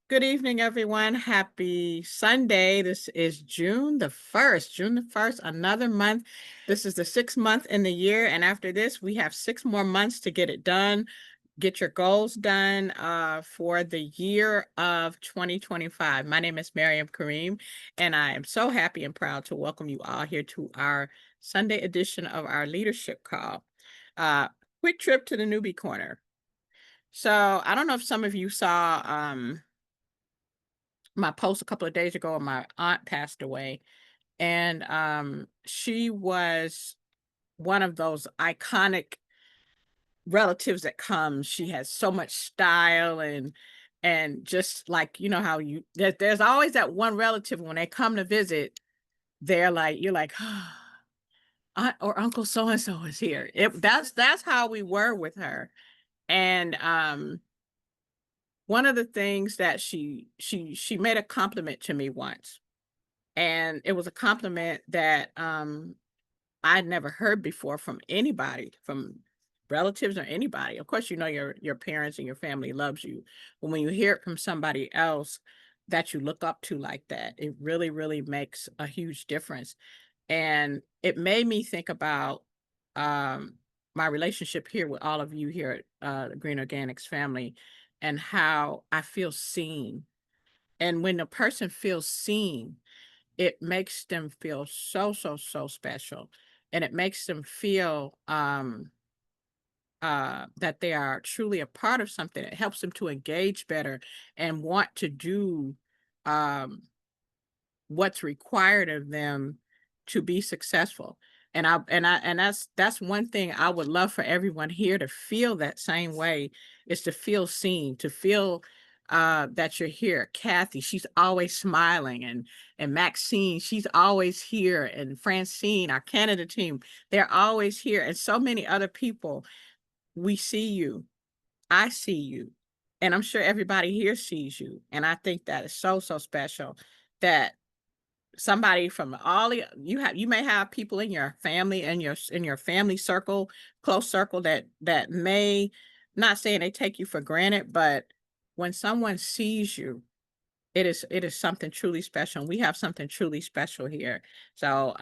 Good evening, everyone. Happy Sunday. This is June the 1st. June the 1st, another month. This is the 6th month in the year. And after this, we have 6 more months to get it done. Get your goals done for the year of 2025. My name is Miriam Kareem, and I am so happy and proud to welcome you all here to our Sunday edition of our leadership call. Uh, Quick trip to the newbie corner. So I don't know if some of you saw my post a couple of days ago. My aunt passed away, and she was one of those iconic relatives that comes. She has so much style, and just like, you know how there's always that one relative when they come to visit, they're like, you're like, aunt or uncle so and so is here. That's how we were with her. And one of the things that she made a compliment to me once, and it was a compliment that I'd never heard before from anybody, from relatives or anybody. Of course, you know your parents and your family loves you, but when you hear it from somebody else that you look up to like that, it really, really makes a huge difference. And it made me think about um, my relationship here with all of you here at the Green Organics family, and how I feel seen. And when a person feels seen, it makes them feel so, so, so special. And it makes them feel that they are truly a part of something. It helps them to engage better and want to do um, what's required of them to be successful. And that's one thing I would love for everyone here to feel that same way, is to feel seen, to feel that you're here. Kathy, she's always smiling, and Maxine, she's always here, and Francine, our Canada team, they're always here, and so many other people. We see you. I see you. And I'm sure everybody here sees you. And I think that is so, so special that somebody from all the you may have people in your family and your family circle, close circle, that may, not saying they take you for granted, but when someone sees you, it is something truly special. And we have something truly special here. So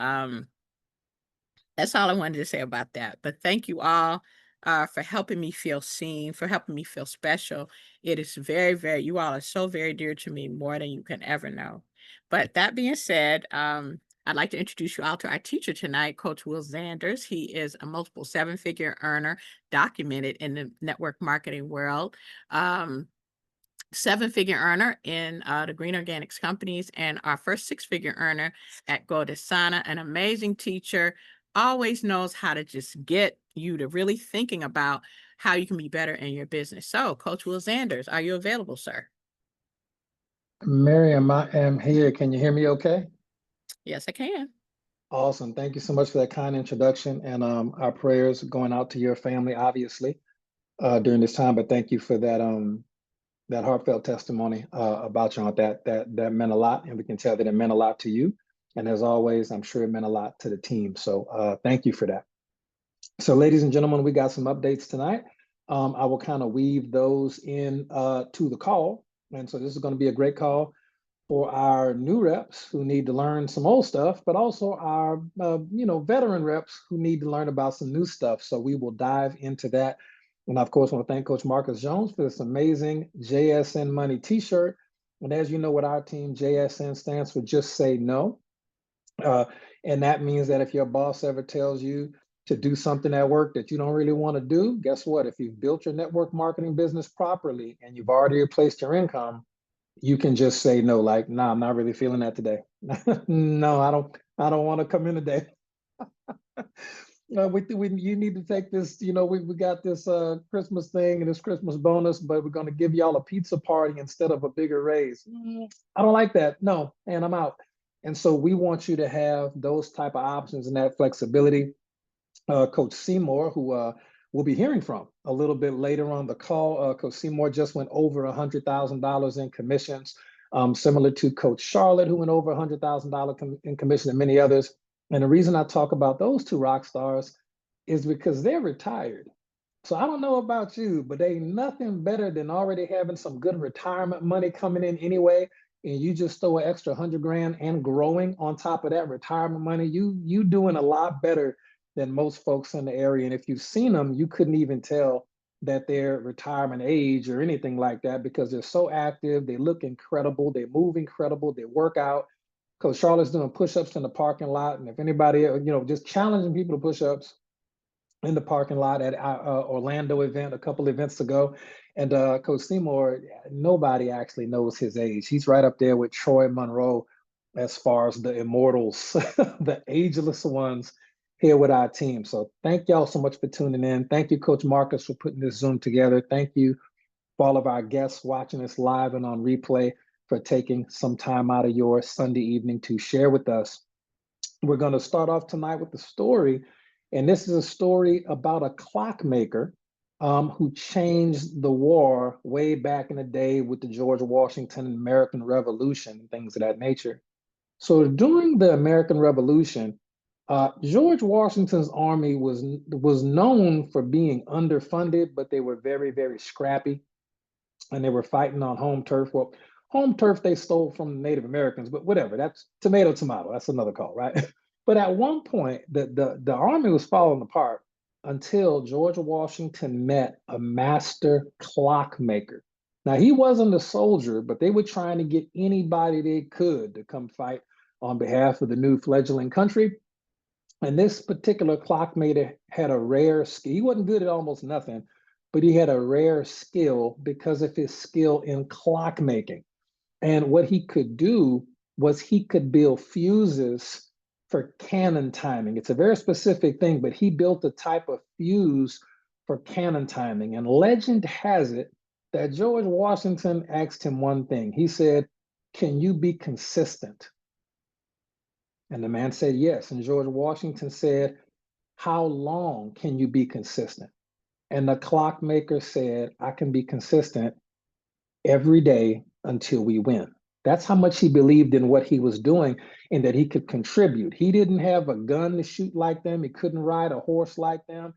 that's all I wanted to say about that. But thank you all for helping me feel seen, for helping me feel special. It is very, very, you all are so very dear to me, more than you can ever know. But that being said, I'd like to introduce you all to our teacher tonight, Coach Will Zanders. He is a multiple seven-figure earner, documented in the network marketing world. Seven-figure earner in the Green Organics companies, and our first six-figure earner at Godesana, an amazing teacher, always knows how to just get you to really thinking about how you can be better in your business. So, Coach Will Zanders, are you available, sir? Miriam, I am here. Can you hear me okay? Yes, I can. Awesome. Thank you so much for that kind introduction. And our prayers going out to your family, obviously, during this time. But thank you for that heartfelt testimony about your aunt. That meant a lot, and we can tell that it meant a lot to you. And as always, I'm sure it meant a lot to the team. So thank you for that. So, ladies and gentlemen, we got some updates tonight. I will kind of weave those in to the call. And so this is going to be a great call for our new reps who need to learn some old stuff, but also our veteran reps who need to learn about some new stuff. So we will dive into that. And of course, I want to thank Coach Marcus Jones for this amazing JSN Money T-shirt. And as you know, with our team, JSN stands for Just Say No. Uh, and that means that if your boss ever tells you to do something at work that you don't really want to do, guess what? If you've built your network marketing business properly and you've already replaced your income, you can just say no, like, nah, I'm not really feeling that today. No, I don't want to come in today. You need to take this, we got this Christmas thing and this Christmas bonus, but we're going to give y'all a pizza party instead of a bigger raise. I don't like that. No, and I'm out. And so we want you to have those type of options and that flexibility. Coach Seymour, who we'll be hearing from a little bit later on the call. Coach Seymour just went over $100,000 in commissions, similar to Coach Charlotte, who went over $100,000 in commission, and many others. And the reason I talk about those two rock stars is because they're retired. So I don't know about you, but ain't nothing better than already having some good retirement money coming in anyway. And you just throw an extra 100 grand and growing on top of that retirement money. You doing a lot better than most folks in the area. And if you've seen them, you couldn't even tell that they're retirement age or anything like that because they're so active. They look incredible. They move incredible. They work out. Coach Charlotte's doing push-ups in the parking lot. And if anybody, just challenging people to push-ups in the parking lot at Orlando event a couple events ago. And Coach Seymour, nobody actually knows his age. He's right up there with Troy Monroe as far as the immortals, the ageless ones here with our team. So thank y'all so much for tuning in. Thank you, Coach Marcus, for putting this Zoom together. Thank you for all of our guests watching us live and on replay for taking some time out of your Sunday evening to share with us. We're going to start off tonight with the story, and this is a story about a clockmaker who changed the war way back in the day with the George Washington American Revolution and things of that nature. So during the American Revolution, George Washington's army was known for being underfunded, but they were very, very scrappy, and they were fighting on home turf. Well, home turf they stole from the Native Americans, but whatever. That's tomato, tomato. That's another call, right? But at one point, the army was falling apart until George Washington met a master clockmaker. Now he wasn't a soldier, but they were trying to get anybody they could to come fight on behalf of the new fledgling country. And this particular clockmaker had a rare skill. He wasn't good at almost nothing, but he had a rare skill because of his skill in clockmaking. And what he could do was he could build fuses for cannon timing. It's a very specific thing, but he built a type of fuse for cannon timing. And legend has it that George Washington asked him one thing. He said, "Can you be consistent?" And the man said yes. And George Washington said, "How long can you be consistent?" And the clockmaker said, "I can be consistent every day until we win." That's how much he believed in what he was doing and that he could contribute. He didn't have a gun to shoot like them. He couldn't ride a horse like them.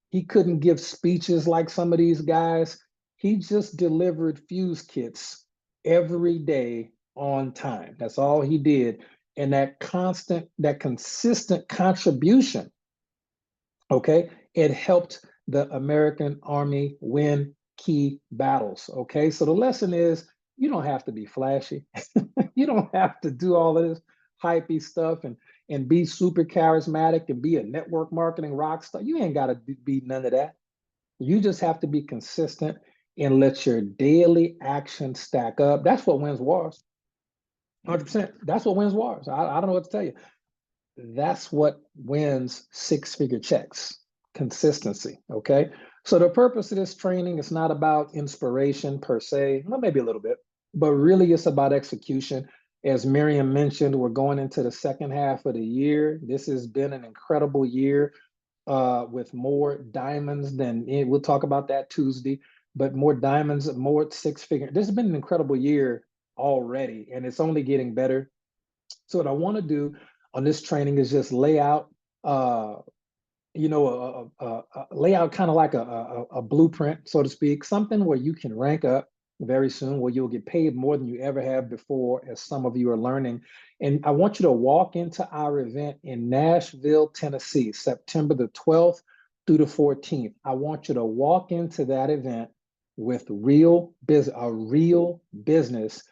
He couldn't give speeches like some of these guys. He just delivered fuse kits every day on time. That's all he did. And that consistent contribution, okay, it helped the American army win key battles. Okay, so the lesson is you don't have to be flashy. You don't have to do all of this hypey stuff and be super charismatic and be a network marketing rock star. You ain't got to be none of that. You just have to be consistent and let your daily actions stack up. That's what wins wars. 100%. That's what wins wars. I don't know what to tell you. That's what wins six-figure checks. Consistency. Okay. So the purpose of this training is not about inspiration per se, well, maybe a little bit, but really it's about execution. As Miriam mentioned, we're going into the second half of the year. This has been an incredible year with more diamonds than we'll talk about that Tuesday, but more diamonds, more six-figure. This has been an incredible year already, and it's only getting better. So what I want to do on this training is just lay out, lay out kind of like a blueprint, so to speak, something where you can rank up very soon, where you'll get paid more than you ever have before, as some of you are learning. And I want you to walk into our event in Nashville, Tennessee, September the 12th through the 14th. I want you to walk into that event with a real business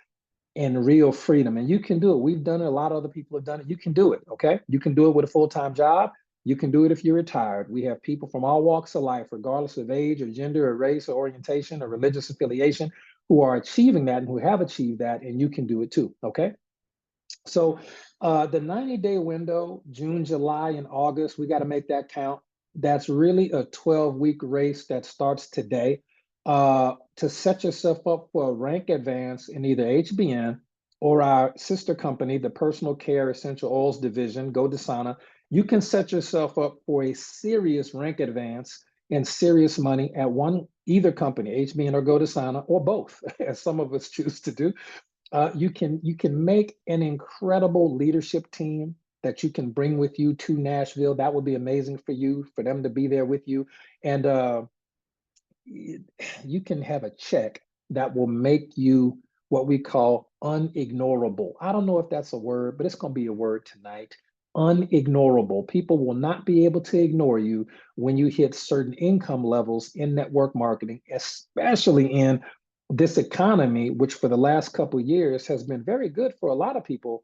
and real freedom. And you can do it. We've done it. A lot of other people have done it. You can do it. Okay. You can do it with a full-time job. You can do it if you're retired. We have people from all walks of life, regardless of age or gender or race or orientation or religious affiliation, who are achieving that and who have achieved that. And you can do it too. Okay. So the 90-day window, June, July, and August, we got to make that count. That's really a 12-week race that starts today. To set yourself up for a rank advance in either HBN or our sister company, the Personal Care Essential Oils Division, GoDasana, you can set yourself up for a serious rank advance and serious money at either company, HBN or GoDasana, or both, as some of us choose to do. You can make an incredible leadership team that you can bring with you to Nashville. That would be amazing for you, for them to be there with you. And you can have a check that will make you what we call unignorable. I don't know if that's a word, but it's going to be a word tonight. Unignorable. People will not be able to ignore you when you hit certain income levels in network marketing, especially in this economy, which for the last couple of years has been very good for a lot of people,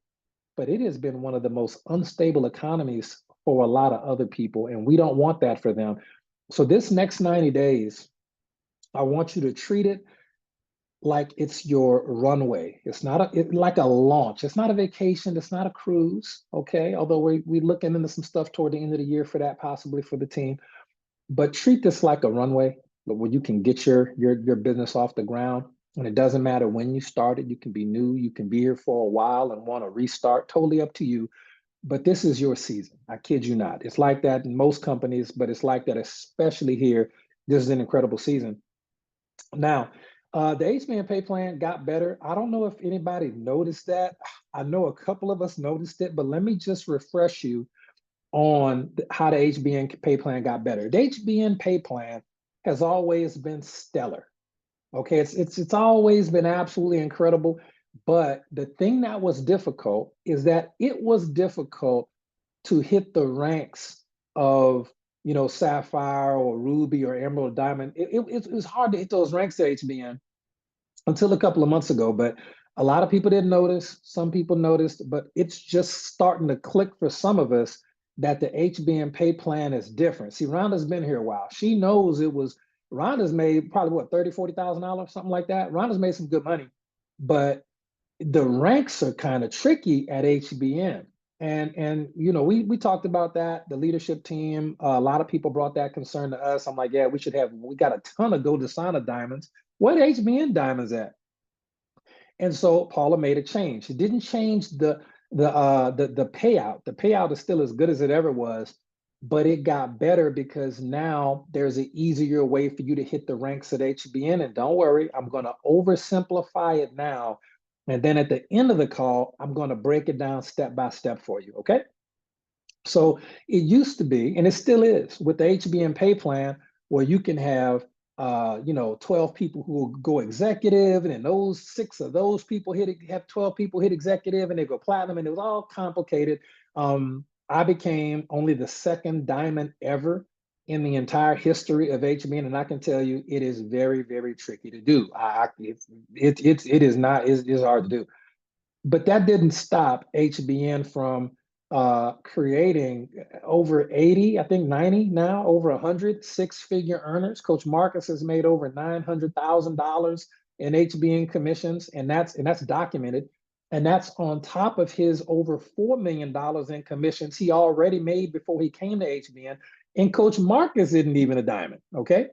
but it has been one of the most unstable economies for a lot of other people, and we don't want that for them. So this next 90 days, I want you to treat it like it's your runway. It's not like a launch. It's not a vacation. It's not a cruise. Okay. Although we're looking into some stuff toward the end of the year for that, possibly for the team. But treat this like a runway, but where you can get your business off the ground. And it doesn't matter when you started. You can be new. You can be here for a while and want to restart. Totally up to you. But this is your season. I kid you not. It's like that in most companies, but it's like that especially here. This is an incredible season. Now, the HBN pay plan got better. I don't know if anybody noticed that. I know a couple of us noticed it, but let me just refresh you on how the HBN pay plan got better. The HBN pay plan has always been stellar. Okay, it's always been absolutely incredible. But the thing that was difficult is that it was difficult to hit the ranks of Sapphire or Ruby or Emerald Diamond. It was hard to hit those ranks at HBN until a couple of months ago, but a lot of people didn't notice. Some people noticed, but it's just starting to click for some of us that the HBN pay plan is different. See, Rhonda's been here a while. She knows Rhonda's made probably what, $30,000, $40,000, something like that. Rhonda's made some good money, but the ranks are kind of tricky at HBN. And we talked about that, the leadership team. A lot of people brought that concern to us. I'm like, yeah, we got a ton of Gold Dasana diamonds. What HBN diamonds at? And so Paula made a change. It didn't change the payout. The payout is still as good as it ever was, but it got better because now there's an easier way for you to hit the ranks at HBN. And don't worry, I'm going to oversimplify it now. And then at the end of the call, I'm going to break it down step by step for you. Okay. So it used to be, and it still is, with the HBN pay plan, where you can have 12 people who will go executive, and then those 6 of those people have 12 people hit executive, and they go platinum, and it was all complicated. I became only the second diamond ever in the entire history of HBN, and I can tell you it is very, very tricky to do. It is not, it's hard to do. But that didn't stop HBN from creating over 80, I think 90 now, over 100 six-figure earners. Coach Marcus has made over $900,000 in HBN commissions, and that's documented. And that's on top of his over $4 million in commissions he already made before he came to HBN. And Coach Marcus isn't even a diamond, okay?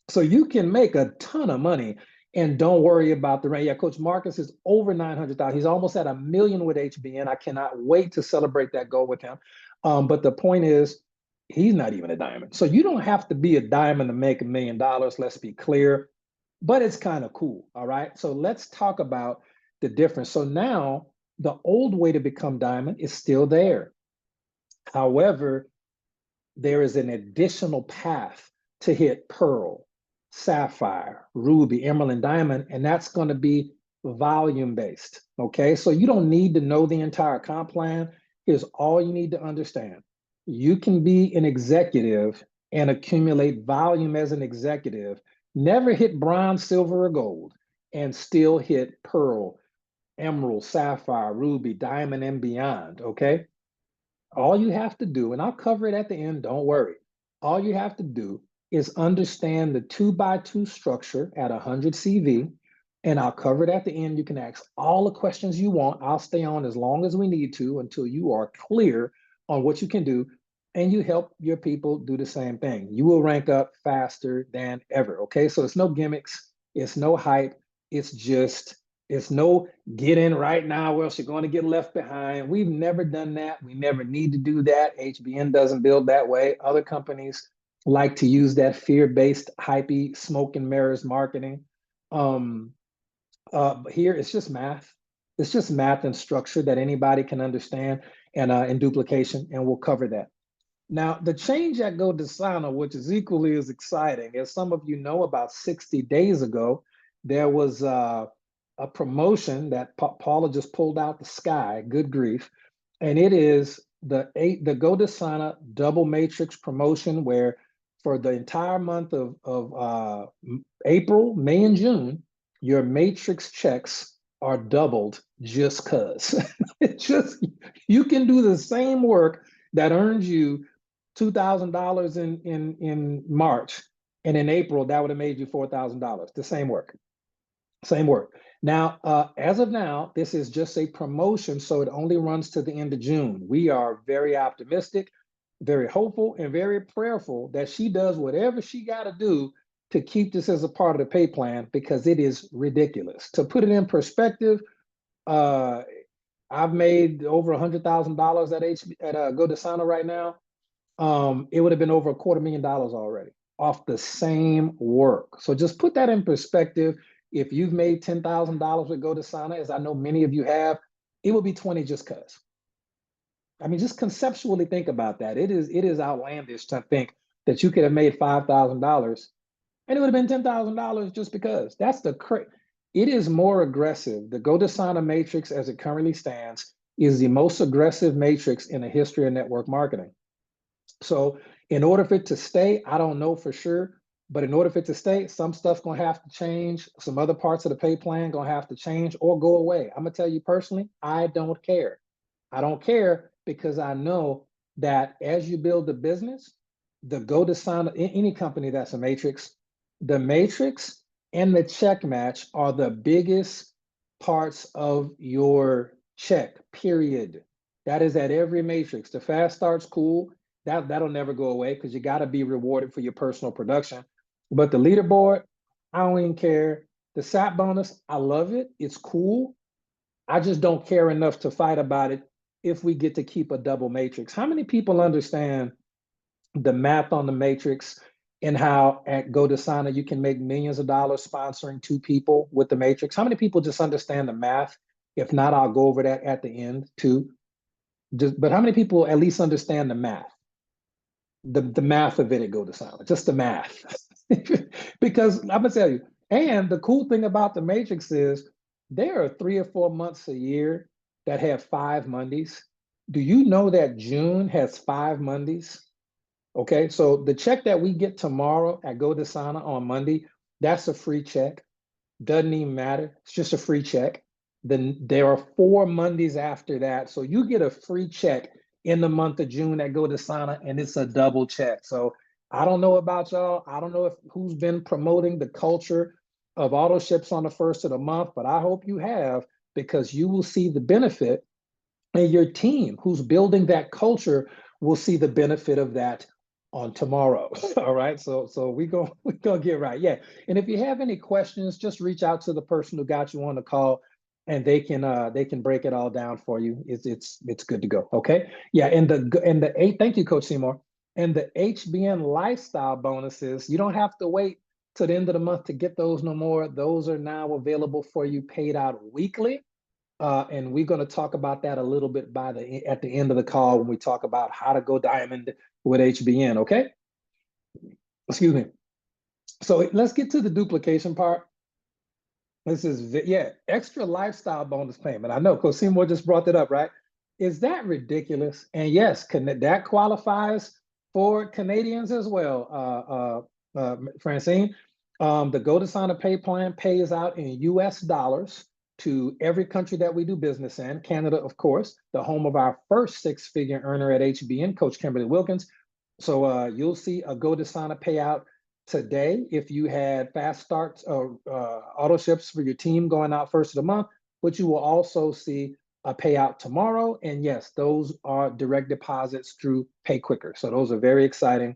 So you can make a ton of money and don't worry about the rent. Yeah, Coach Marcus is over 900,000. He's almost at $1 million with HBN. I cannot wait to celebrate that goal with him. But the point is, he's not even a diamond. So you don't have to be a diamond to make $1 million. Let's be clear. But it's kind of cool. All right. So let's talk about the difference. So now the old way to become diamond is still there. However, there is an additional path to hit pearl, sapphire, ruby, emerald, and diamond, and that's going to be volume based. Okay, so you don't need to know the entire comp plan. Here's all you need to understand. You can be an executive and accumulate volume as an executive, never hit bronze, silver, or gold, and still hit pearl, emerald, sapphire, ruby, diamond, and beyond. Okay, all you have to do, and I'll cover it at the end, don't worry. All you have to do is understand the 2x2 structure at 100 CV, and I'll cover it at the end. You can ask all the questions you want. I'll stay on as long as we need to until you are clear on what you can do, and you help your people do the same thing. You will rank up faster than ever, okay? So it's no gimmicks, it's no hype, it's no get in right now or else you're going to get left behind. We've never done that. We never need to do that. HBN doesn't build that way. Other companies like to use that fear-based, hypey, smoke and mirrors marketing. But here it's just math. It's just math and structure that anybody can understand, and duplication, and we'll cover that. Now, the change at GoDasana, which is equally as exciting, as some of you know, about 60 days ago, there was a promotion that Paula just pulled out the sky, good grief. And it is the GoDasana double matrix promotion, where for the entire month of April, May, and June, your matrix checks are doubled just because. Just you can do the same work that earns you $2,000 in March, and in April that would have made you $4,000. The same work, same work. Now, as of now, this is just a promotion, so it only runs to the end of June. We are very optimistic, very hopeful, and very prayerful that she does whatever she got to do to keep this as a part of the pay plan, because it is ridiculous. To put it in perspective, I've made over $100,000 at GoDasana right now. It would have been over $250,000 already off the same work. So just put that in perspective. If you've made $10,000 with GoDasana, as I know many of you have, it will be 20 just because. I mean, just conceptually think about that. It is outlandish to think that you could have made $5,000 and it would have been $10,000 just because. That's it is more aggressive. The GoDasana matrix, as it currently stands, is the most aggressive matrix in the history of network marketing. So in order for it to stay, I don't know for sure, but in order for it to stay, some stuff gonna have to change. Some other parts of the pay plan gonna have to change or go away. I'm gonna tell you personally, I don't care. I don't care because I know that as you build the business, the GoDasana, any company that's a matrix, the matrix and the check match are the biggest parts of your check, period. That is at every matrix. The fast start's cool. That'll never go away because you got to be rewarded for your personal production. But the leaderboard, I don't even care. The SAP bonus, I love it. It's cool. I just don't care enough to fight about it if we get to keep a double matrix. How many people understand the math on the matrix and how at GoDasana you can make millions of dollars sponsoring 2 people with the matrix? How many people just understand the math? If not, I'll go over that at the end too. But how many people at least understand the math? The math of it at GoDasana, just the math. Because I'm gonna tell you, and the cool thing about the matrix is there are 3 or 4 months a year that have 5 Mondays. Do you know that June has 5 Mondays? Okay, so the check that we get tomorrow at GoDasana on Monday, that's a free check. Doesn't even matter. It's just a free check. Then there are 4 Mondays after that. So you get a free check in the month of June at GoDasana, and it's a double check. So I don't know about y'all. I don't know who's been promoting the culture of auto ships on the first of the month, but I hope you have, because you will see the benefit, and your team who's building that culture will see the benefit of that on tomorrow. All right. So we gonna get right. Yeah. And if you have any questions, just reach out to the person who got you on the call, and they can break it all down for you. It's good to go. Okay. Yeah. And the eight, thank you, Coach Seymour. And the HBN lifestyle bonuses, you don't have to wait to the end of the month to get those no more. Those are now available for you, paid out weekly. And we're going to talk about that a little bit at the end of the call when we talk about how to go diamond with HBN. Okay. Excuse me. So let's get to the duplication part. This is, yeah, extra lifestyle bonus payment. I know Coach Seymour just brought that up, right? Is that ridiculous? And yes, that qualifies for Canadians as well, Francine. The GoDasana pay plan pays out in US dollars to every country that we do business in. Canada, of course, the home of our first 6-figure earner at HBN, Coach Kimberly Wilkins. So you'll see a GoDasana payout today if you had fast starts or auto ships for your team going out first of the month, but you will also see a payout tomorrow. And yes, those are direct deposits through PayQuicker. So those are very exciting.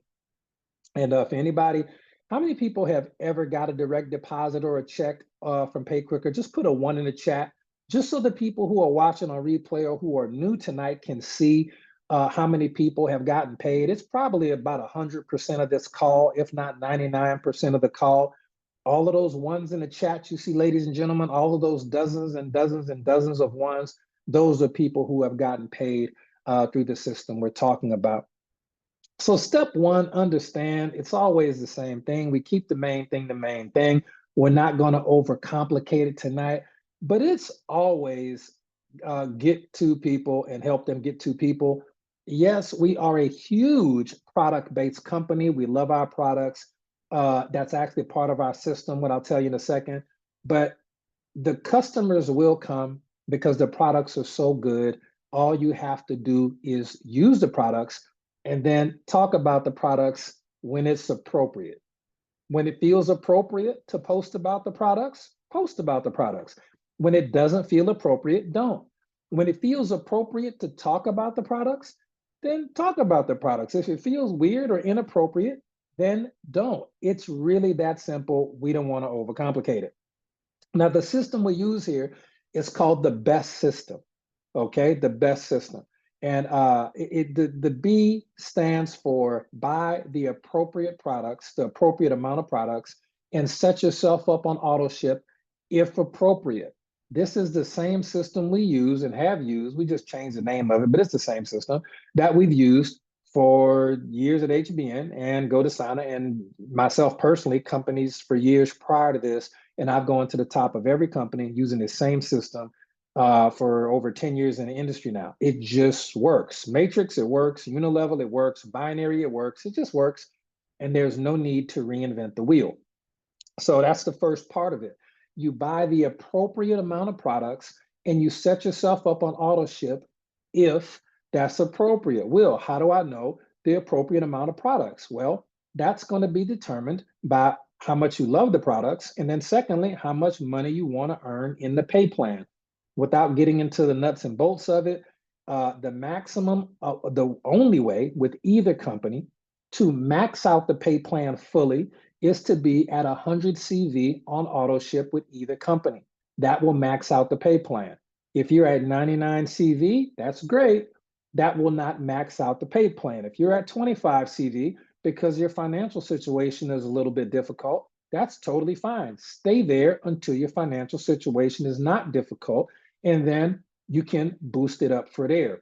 And for anybody, how many people have ever got a direct deposit or a check from PayQuicker? Just put a 1 in the chat, just so the people who are watching on replay or who are new tonight can see how many people have gotten paid. It's probably about 100% of this call, if not 99% of the call. All of those ones in the chat you see, ladies and gentlemen, all of those dozens and dozens and dozens of ones, those are people who have gotten paid through the system we're talking about. So step one, understand it's always the same thing. We keep the main thing the main thing. We're not going to overcomplicate it tonight, but it's always get to people and help them get to people. Yes, we are a huge product-based company. We love our products. That's actually part of our system, what I'll tell you in a second. But the customers will come because the products are so good. All you have to do is use the products and then talk about the products when it's appropriate. When it feels appropriate to post about the products, post about the products. When it doesn't feel appropriate, don't. When it feels appropriate to talk about the products, then talk about the products. If it feels weird or inappropriate, then don't. It's really that simple. We don't want to overcomplicate it. Now, the system we use here is called the BEST system. Okay, the BEST system. And the B stands for buy the appropriate products, the appropriate amount of products, and set yourself up on auto ship if appropriate. This is the same system we use and have used. We just changed the name of it, but it's the same system that we've used for years at HBN and GoDasana, and myself personally, companies for years prior to this. And I've gone to the top of every company using the same system for over 10 years in the industry now. It just works. Matrix, it works. Unilevel, it works. Binary, it works. It just works. And there's no need to reinvent the wheel. So that's the first part of it. You buy the appropriate amount of products and you set yourself up on auto ship if that's appropriate. Will, how do I know the appropriate amount of products? Well, that's going to be determined by how much you love the products. And then secondly, how much money you want to earn in the pay plan. Without getting into the nuts and bolts of it, the maximum, the only way with either company to max out the pay plan fully is to be at 100 CV on auto ship with either company. That will max out the pay plan. If you're at 99 CV, that's great. That will not max out the pay plan. If you're at 25 CV because your financial situation is a little bit difficult, that's totally fine. Stay there until your financial situation is not difficult, and then you can boost it up for there.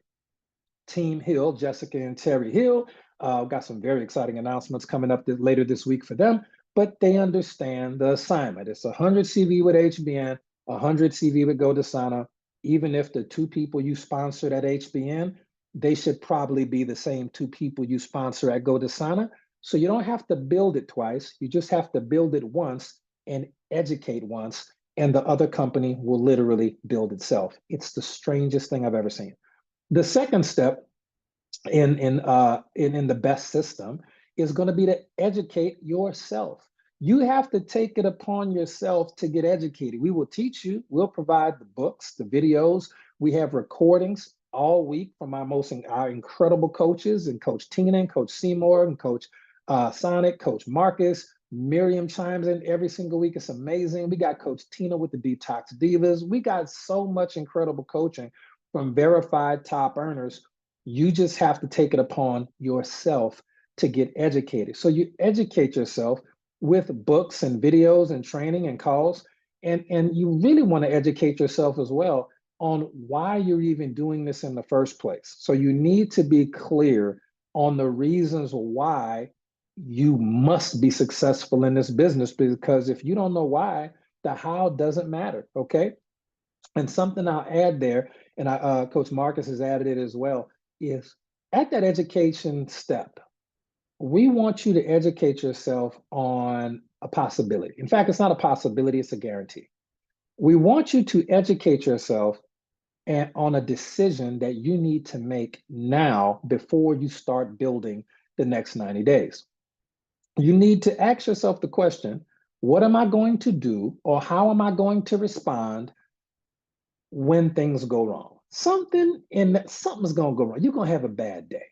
Team Hill, Jessica and Terry Hill, got some very exciting announcements coming up later this week for them, but they understand the assignment. It's 100 CV with HBN, 100 CV with GoDasana. Even if the two people you sponsored at HBN, they should probably be the same two people you sponsor at GoDasana. So you don't have to build it twice. You just have to build it once and educate once, and the other company will literally build itself. It's the strangest thing I've ever seen. The second step in the BEST system is going to be to educate yourself. You have to take it upon yourself to get educated. We will teach you. We'll provide the books, the videos. We have recordings all week from our incredible coaches, and Coach Tina and Coach Seymour and Coach Sonic, Coach Marcus. Miriam chimes in every single week. It's amazing. We got Coach Tina with the Detox Divas. We got so much incredible coaching from verified top earners. You just have to take it upon yourself to get educated. So you educate yourself with books and videos and training and calls. And you really want to educate yourself as well on why you're even doing this in the first place. So you need to be clear on the reasons why you must be successful in this business, because if you don't know why, the how doesn't matter, okay? And something I'll add there, and Coach Marcus has added it as well, is at that education step, we want you to educate yourself on a possibility. In fact, it's not a possibility, it's a guarantee. We want you to educate yourself on a decision that you need to make now before you start building the next 90 days. You need to ask yourself the question, what am I going to do, or how am I going to respond when things go wrong? Something's going to go wrong. You're going to have a bad day.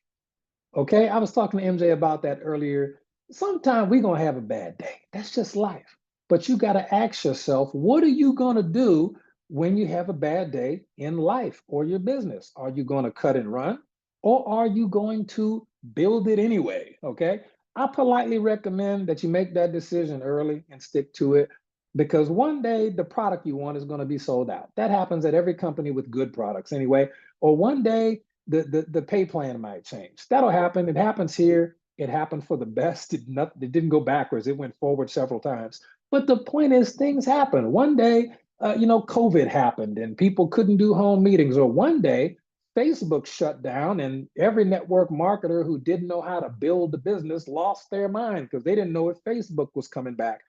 Okay, I was talking to MJ about that earlier. Sometimes we're going to have a bad day. That's just life. But you got to ask yourself, what are you going to do when you have a bad day in life or your business? Are you going to cut and run, or are you going to build it anyway? Okay, I politely recommend that you make that decision early and stick to it, because one day the product you want is going to be sold out. That happens at every company with good products anyway. Or one day the pay plan might change. That'll happen. It happens here. It happened for the best. It didn't go backwards. It went forward several times. But the point is, things happen. One day, COVID happened and people couldn't do home meetings. Or one day, Facebook shut down and every network marketer who didn't know how to build the business lost their mind because they didn't know if Facebook was coming back.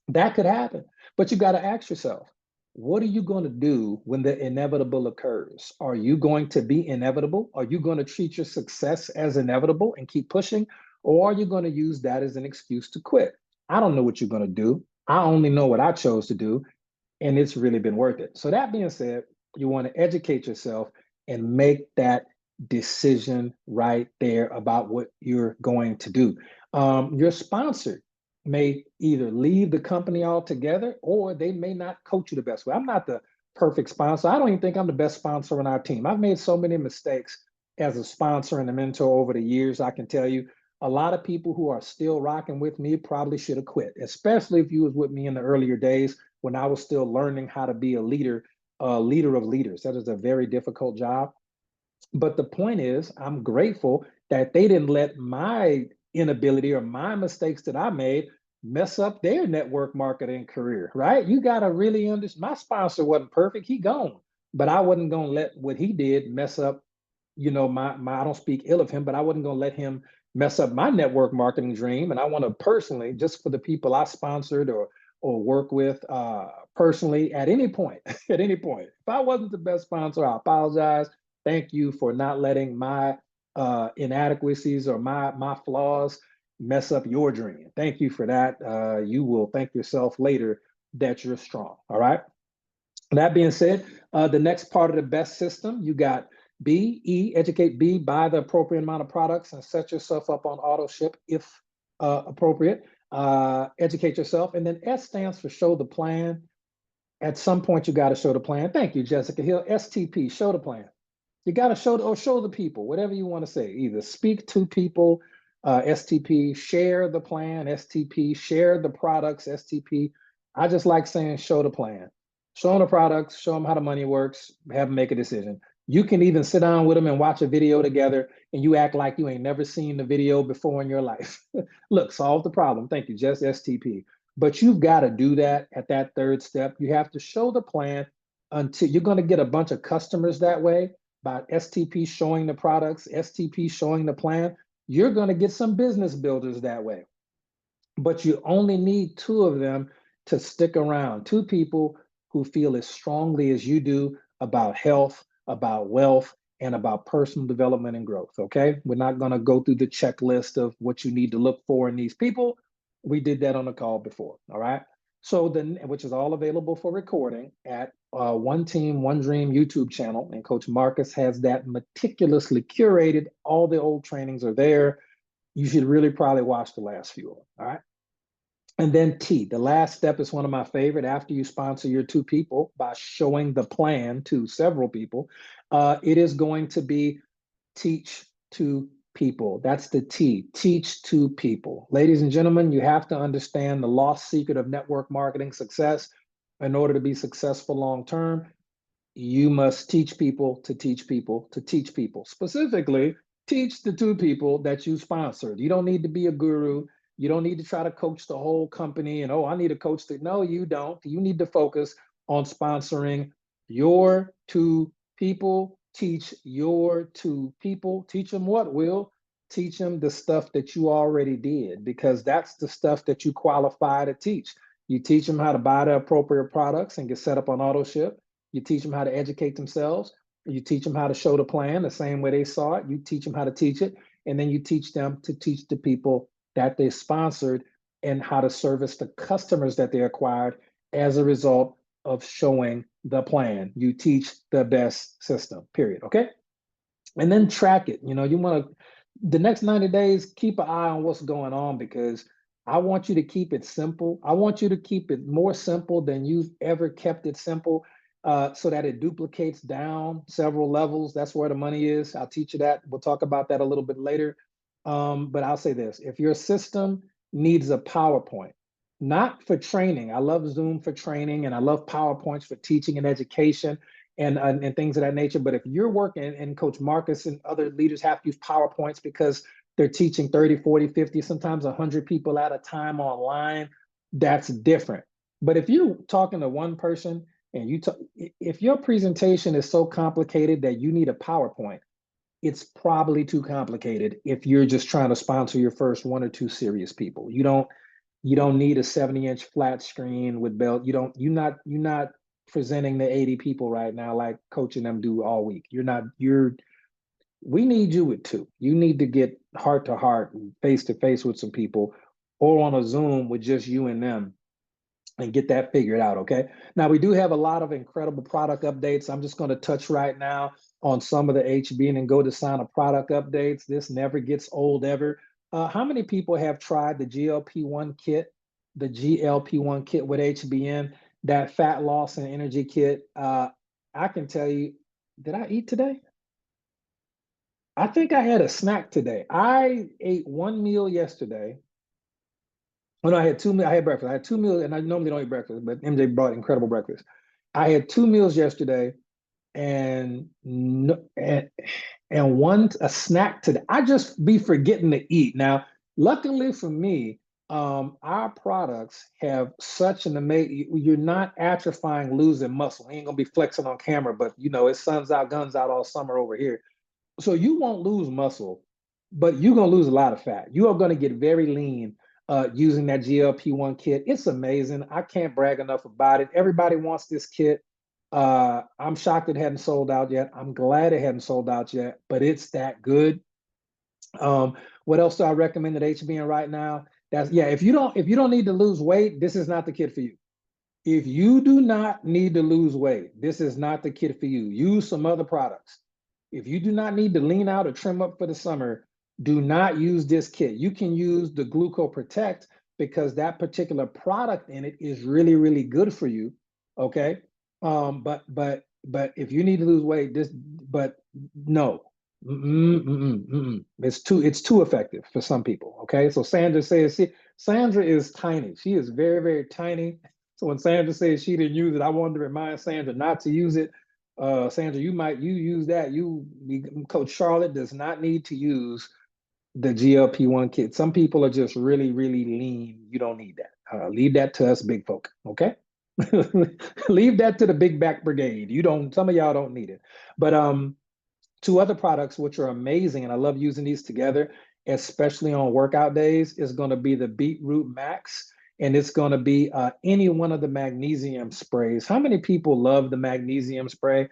That could happen. But you got to ask yourself, what are you going to do when the inevitable occurs? Are you going to be inevitable? Are you going to treat your success as inevitable and keep pushing? Or are you going to use that as an excuse to quit? I don't know what you're going to do. I only know what I chose to do, and it's really been worth it. So that being said, you want to educate yourself and make that decision right there about what you're going to do. Your sponsor may either leave the company altogether or they may not coach you the best way. I'm not the perfect sponsor. I don't even think I'm the best sponsor on our team. I've made so many mistakes as a sponsor and a mentor over the years. I can tell you a lot of people who are still rocking with me probably should have quit, especially if you was with me in the earlier days when I was still learning how to be a leader of leaders. That is a very difficult job. But the point is, I'm grateful that they didn't let my inability or my mistakes that I made mess up their network marketing career, right? You got to really understand. My sponsor wasn't perfect. He gone. But I wasn't going to let what he did mess up, my I don't speak ill of him, but I wasn't going to let him mess up my network marketing dream. And I want to personally, just for the people I sponsored or work with personally at any point, at any point, if I wasn't the best sponsor, I apologize. Thank you for not letting my inadequacies or my flaws mess up your dream. Thank you for that. You will thank yourself later that you're strong. All right. That being said, the next part of the BEST system, you got B, E, educate. B, buy the appropriate amount of products and set yourself up on auto ship if appropriate. Educate yourself. And then S stands for show the plan. At some point, you got to show the plan. Thank you, Jessica Hill. STP, show the plan. You got to show the people, whatever you want to say. Either speak to people, STP, share the plan, STP, share the products, STP. I just like saying show the plan. Show them the products, show them how the money works, have them make a decision. You can even sit down with them and watch a video together and you act like you ain't never seen the video before in your life. Look, solve the problem. Thank you, just STP. But you've got to do that at that third step. You have to show the plan until you're going to get a bunch of customers that way by STP showing the products, STP showing the plan. You're going to get some business builders that way. But you only need two of them to stick around, two people who feel as strongly as you do about health, about wealth, and about personal development and growth, okay? We're not gonna go through the checklist of what you need to look for in these people. We did that on the call before, all right? So then, which is all available for recording at One Team, One Dream YouTube channel. And Coach Marcus has that meticulously curated. All the old trainings are there. You should really probably watch the last few of them, all right? And then T, the last step is one of my favorite. After you sponsor your two people by showing the plan to several people, it is going to be teach to people. That's the T, teach to people. Ladies and gentlemen, you have to understand the lost secret of network marketing success. In order to be successful long-term, you must teach people to teach people to teach people. Specifically, teach the two people that you sponsored. You don't need to be a guru. You don't need to try to coach the whole company and, oh, I need a coach to. No, you don't. You need to focus on sponsoring your two people. Teach your two people. Teach them what, Will? Teach them the stuff that you already did, because that's the stuff that you qualify to teach. You teach them how to buy the appropriate products and get set up on auto ship. You teach them how to educate themselves. You teach them how to show the plan the same way they saw it. You teach them how to teach it. And then you teach them to teach the people that they sponsored and how to service the customers that they acquired as a result of showing the plan. You teach the best system, period, okay? And then track it. You want to, the next 90 days, keep an eye on what's going on, because I want you to keep it simple. I want you to keep it more simple than you've ever kept it simple, so that it duplicates down several levels. That's where the money is. I'll teach you that. We'll talk about that a little bit later. But I'll say this, if your system needs a PowerPoint, not for training. I love Zoom for training and I love PowerPoints for teaching and education. and things of that nature. But if you're working, and Coach Marcus and other leaders have to use PowerPoints because they're teaching 30, 40, 50, sometimes 100 people at a time online, that's different. But if you're talking to one person and if your presentation is so complicated that you need a PowerPoint, it's probably too complicated if you're just trying to sponsor your first 1 or 2 serious people. You don't need a 70-inch flat screen with belt. You're not presenting the 80 people right now like coaching them do all week. We need you with 2. You need to get heart to heart and face to face with some people, or on a Zoom with just you and them, and get that figured out. Okay. Now we do have a lot of incredible product updates. I'm just going to touch right now on some of the HB and then go to sign of product updates. This never gets old ever. How many people have tried the GLP-1 kit, with HBN, that fat loss and energy kit? I can tell you, did I eat today? I think I had a snack today. I ate 1 meal yesterday. Oh no, I had 2 meals. I had breakfast. I had 2 meals, and I normally don't eat breakfast, but MJ brought incredible breakfast. I had 2 meals yesterday, and no, and one a snack today. I just be forgetting to eat. Now, luckily for me, our products have such an amazing. You're not atrophying, losing muscle. We ain't gonna be flexing on camera, but it's suns out, guns out all summer over here. So you won't lose muscle, but you're gonna lose a lot of fat. You are gonna get very lean using that GLP-1 kit. It's amazing. I can't brag enough about it. Everybody wants this kit. I'm shocked it hadn't sold out yet. I'm glad it hadn't sold out yet, but it's that good. What else do I recommend at HBN right now? If you don't need to lose weight, this is not the kit for you. If you do not need to lose weight, this is not the kit for you. Use some other products. If you do not need to lean out or trim up for the summer, do not use this kit. You can use the Gluco Protect because that particular product in it is really, really good for you. Okay. But if you need to lose weight, but no. It's too effective for some people. Okay. So Sandra says Sandra is tiny. She is very, very tiny. So when Sandra says she didn't use it, I wanted to remind Sandra not to use it. Sandra, you use that. Coach Charlotte does not need to use the GLP-1 kit. Some people are just really, really lean. You don't need that. Leave that to us big folk. Okay. Leave that to the big back brigade. Some of y'all don't need it. But 2 other products which are amazing, and I love using these together, especially on workout days, is going to be the Beetroot Max, and it's going to be any one of the magnesium sprays. How many people love the magnesium spray?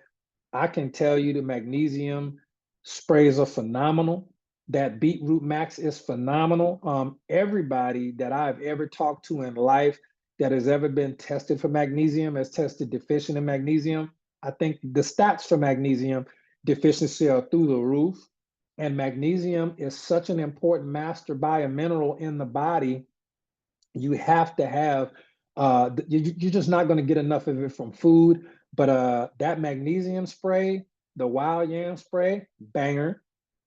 I can tell you the magnesium sprays are phenomenal. That Beetroot Max is phenomenal. Everybody that I've ever talked to in life that has ever been tested for magnesium has tested deficient in magnesium. I think the stats for magnesium deficiency are through the roof. And magnesium is such an important master biomineral in the body. You have to have, you're just not going to get enough of it from food. But that magnesium spray, the wild yam spray, banger.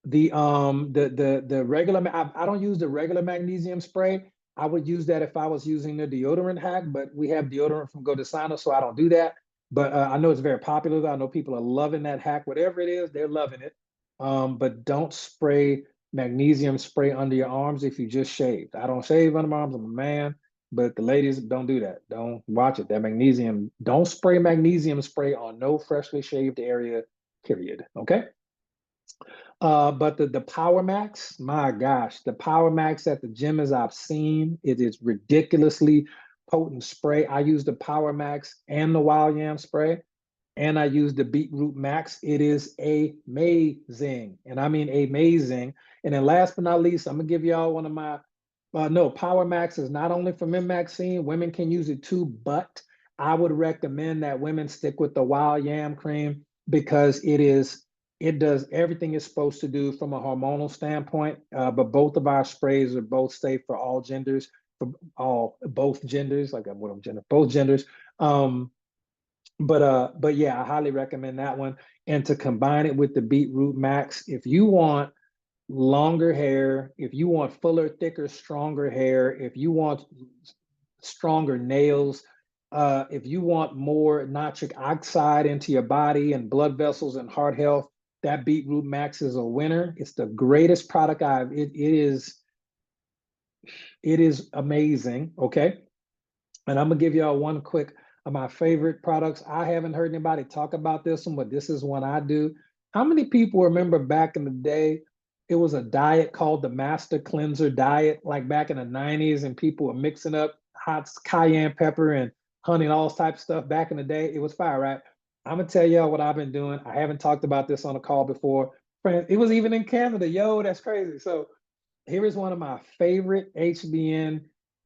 The regular, I don't use the regular magnesium spray. I would use that if I was using the deodorant hack, but we have deodorant from Godesana, so I don't do that. But I know it's very popular. I know people are loving that hack. Whatever it is, they're loving it. But don't spray magnesium spray under your arms if you just shaved. I don't shave under my arms. I'm a man. But the ladies, don't do that. Don't watch it. That magnesium, don't spray magnesium spray on no freshly shaved area, period. Okay. But the Power Max, my gosh, the Power Max at the gym as I've seen, it is ridiculously potent spray. I use the Power Max and the Wild Yam spray, and I use the Beetroot Max. It is amazing, and I mean amazing. And then last but not least, I'm gonna give y'all one of my, no, Power Max is not only for men, Maxine, women can use it too, but I would recommend that women stick with the Wild Yam cream because it does everything it's supposed to do from a hormonal standpoint. But both of our sprays are both safe for all genders, both genders, like what I'm gender, both genders. But yeah, I highly recommend that one. And to combine it with the Beetroot Max, if you want longer hair, if you want fuller, thicker, stronger hair, if you want stronger nails, If you want more nitric oxide into your body and blood vessels and heart health, that Beetroot Max is a winner. It's the greatest product it is amazing. Okay. And I'm gonna give y'all one quick of my favorite products. I haven't heard anybody talk about this one, but this is one I do. How many people remember back in the day, it was a diet called the Master Cleanser diet, like back in the 90s, and people were mixing up hot cayenne pepper and honey and all this type of stuff back in the day. It was fire, right? I'm gonna tell y'all what I've been doing. I haven't talked about this on a call before. Friends, it was even in Canada. Yo, that's crazy. So here is one of my favorite HBN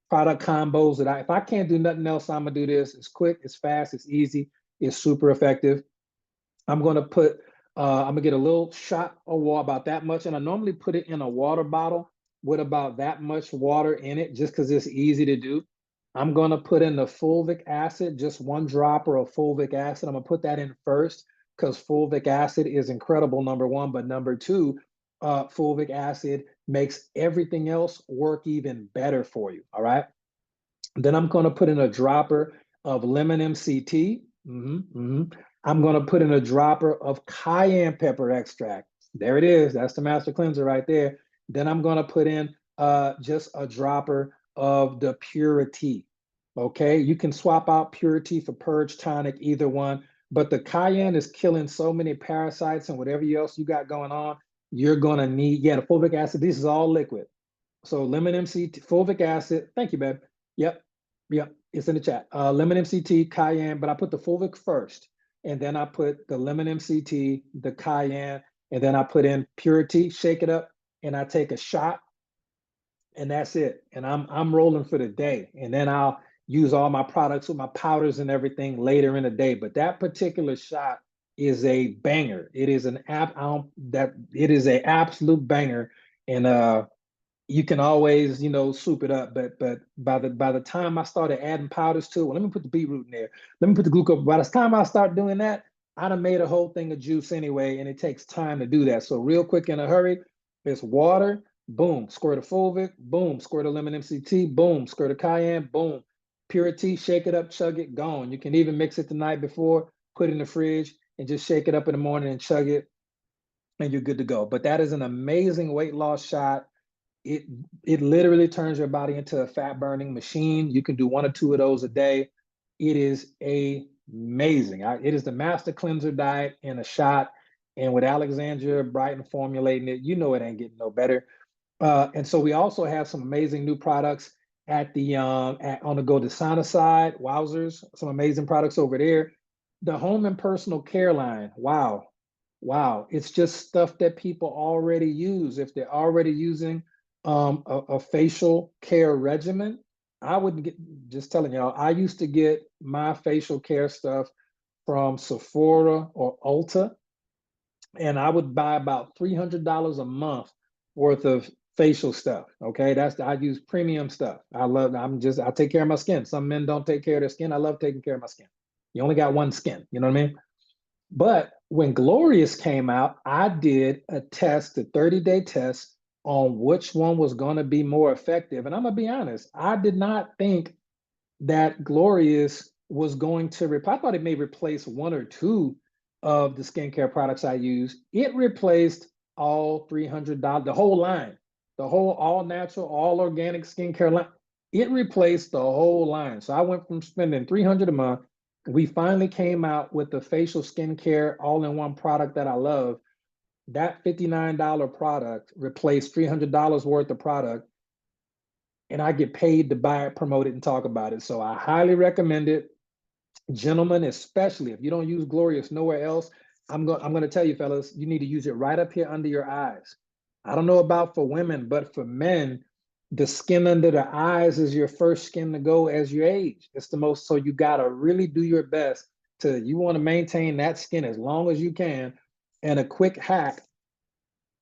product combos that if I can't do nothing else, I'm gonna do this. It's quick, it's fast, it's easy, it's super effective. I'm gonna I'm gonna get a little shot of water, about that much, and I normally put it in a water bottle with about that much water in it, just because it's easy to do. I'm gonna put in the fulvic acid, just one dropper of fulvic acid. I'm gonna put that in first because fulvic acid is incredible, number one, but number two, fulvic acid makes everything else work even better for you. All right. Then I'm going to put in a dropper of lemon MCT. I'm going to put in a dropper of cayenne pepper extract. There it is. That's the master cleanser right there. Then I'm going to put in just a dropper of the Purity. Okay. You can swap out Purity for Purge Tonic, either one. But the cayenne is killing so many parasites and whatever else you got going on. You're going to need, the fulvic acid. This is all liquid. So lemon MCT, fulvic acid. Thank you, babe. Yep. Yep. It's in the chat. Lemon MCT, cayenne, but I put the fulvic first. And then I put the lemon MCT, the cayenne, and then I put in Purity, shake it up, and I take a shot. And that's it. And I'm rolling for the day. And then I'll use all my products with my powders and everything later in the day. But that particular shot is a banger. It is an it is an absolute banger. And you can always, soup it up. But by the time I started adding powders to it, well, let me put the beetroot in there. Let me put the glucose. By the time I start doing that, I'd have made a whole thing of juice anyway, and it takes time to do that. So real quick in a hurry, it's water, boom, squirt of fulvic, boom, squirt of lemon MCT, boom, squirt of cayenne, boom. Purity, shake it up, chug it, gone. You can even mix it the night before, put it in the fridge, and just shake it up in the morning and chug it, and you're good to go. But that is an amazing weight loss shot. It literally turns your body into a fat burning machine. You can do 1 or 2 of those a day. It is amazing. It is the master cleanser diet in a shot. And with Alexandria Brighton formulating it, it ain't getting no better. And so we also have some amazing new products at the on the Go Desana side. Wowzers, some amazing products over there. The home and personal care line. Wow. It's just stuff that people already use. If they're already using a facial care regimen, I would just telling y'all, I used to get my facial care stuff from Sephora or Ulta, and I would buy about $300 a month worth of facial stuff. Okay, I use premium stuff. I take care of my skin. Some men don't take care of their skin. I love taking care of my skin. You only got one skin, you know what I mean? But when Glorious came out, I did a 30-day test on which one was going to be more effective. And I'm going to be honest, I did not think that Glorious was going to I thought it may replace 1 or 2 of the skincare products I use. It replaced all $300, the whole line, the whole all natural, all organic skincare line. It replaced the whole line. So I went from spending $300 a month. We finally came out with the facial skincare all-in-one product that I love. That $59 product replaced $300 worth of product, and I get paid to buy it, promote it, and talk about it. So I highly recommend it. Gentlemen, especially if you don't use Glorious nowhere else, I'm going to tell you, fellas, you need to use it right up here under your eyes. I don't know about for women, but for men, the skin under the eyes is your first skin to go as you age. It's the most, so you got to really do your best you want to maintain that skin as long as you can. And a quick hack,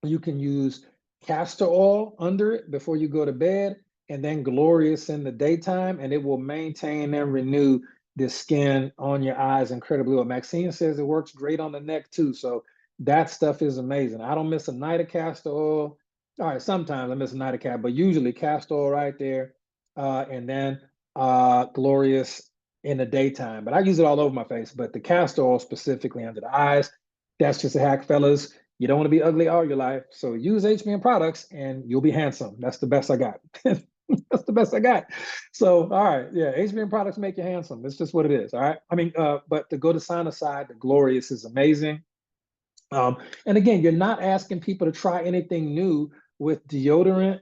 you can use castor oil under it before you go to bed, and then Glorious in the daytime, and it will maintain and renew the skin on your eyes incredibly well. Maxine says it works great on the neck too. So that stuff is amazing. I don't miss a night of castor oil. All right, sometimes I miss a night of castor, but usually castor oil right there. And then Glorious in the daytime, but I use it all over my face. But the castor oil specifically under the eyes, that's just a hack, fellas. You don't want to be ugly all your life. So use HBN products and you'll be handsome. That's the best I got. That's the best I got. So, all right. Yeah. HBN products make you handsome. It's just what it is. All right. I mean, but to go to Sinuside, the Glorious is amazing. And again, you're not asking people to try anything new with deodorant,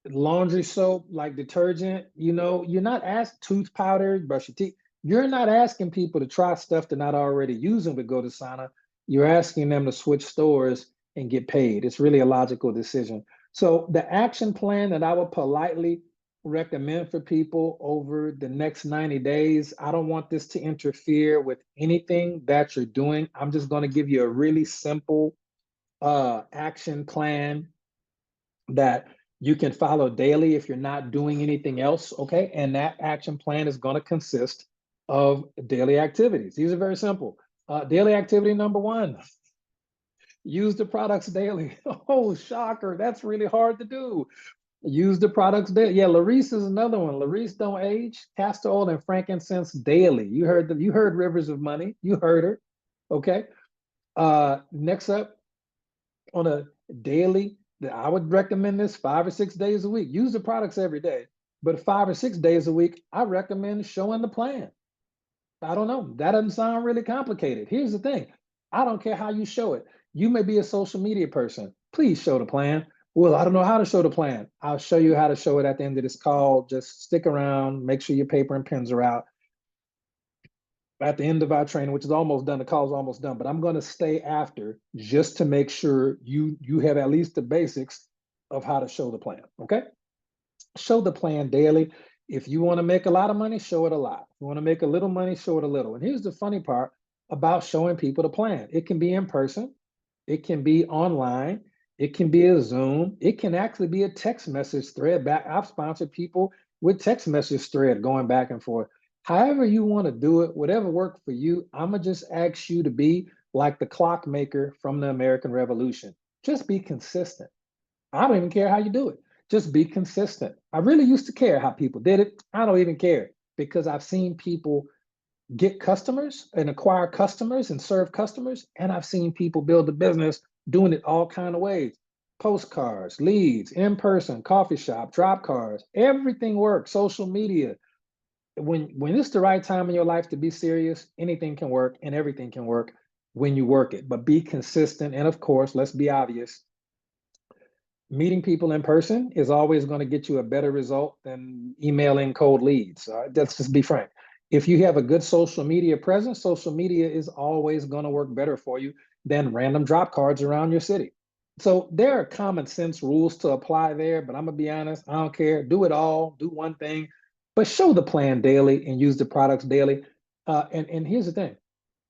laundry soap, like detergent. You're not asked tooth powder, brush your teeth. You're not asking people to try stuff they're not already using with Go to Sana. You're asking them to switch stores and get paid. It's really a logical decision. So the action plan that I would politely recommend for people over the next 90 days, I don't want this to interfere with anything that you're doing. I'm just going to give you a really simple action plan that you can follow daily if you're not doing anything else, okay? And that action plan is going to consist of daily activities. These are very simple. Daily activity number 1, use the products daily. Oh, shocker, that's really hard to do. Use the products daily. Yeah, Larice is another one. Larice don't age. Castor oil and frankincense daily. You heard Rivers of Money. You heard her, okay? Next up, on a daily, I would recommend this 5 or 6 days a week. Use the products every day, but 5 or 6 days a week, I recommend showing the plan. I don't know. That doesn't sound really complicated. Here's the thing. I don't care how you show it. You may be a social media person. Please show the plan. Well, I don't know how to show the plan. I'll show you how to show it at the end of this call. Just stick around, make sure your paper and pens are out. At the end of our training, which is almost done, the call is almost done, but I'm going to stay after just to make sure you have at least the basics of how to show the plan. Okay. Show the plan daily. If you want to make a lot of money, show it a lot. If you want to make a little money, show it a little. And here's the funny part about showing people the plan. It can be in person. It can be online. It can be a Zoom. It can actually be a text message thread back. I've sponsored people with text message thread going back and forth. However you want to do it, whatever worked for you, I'm going to just ask you to be like the clockmaker from the American Revolution. Just be consistent. I don't even care how you do it. Just be consistent. I really used to care how people did it. I don't even care because I've seen people get customers and acquire customers and serve customers. And I've seen people build a business doing it all kind of ways. Postcards, leads, in-person, coffee shop, drop cards, everything works, social media. When it's the right time in your life to be serious, anything can work and everything can work when you work it. But be consistent. And of course, let's be obvious. Meeting people in person is always going to get you a better result than emailing cold leads. Let's just be frank. If you have a good social media presence, social media is always going to work better for you than random drop cards around your city. So there are common sense rules to apply there, but I'm going to be honest, I don't care. Do it all, do one thing, but show the plan daily and use the products daily. And here's the thing.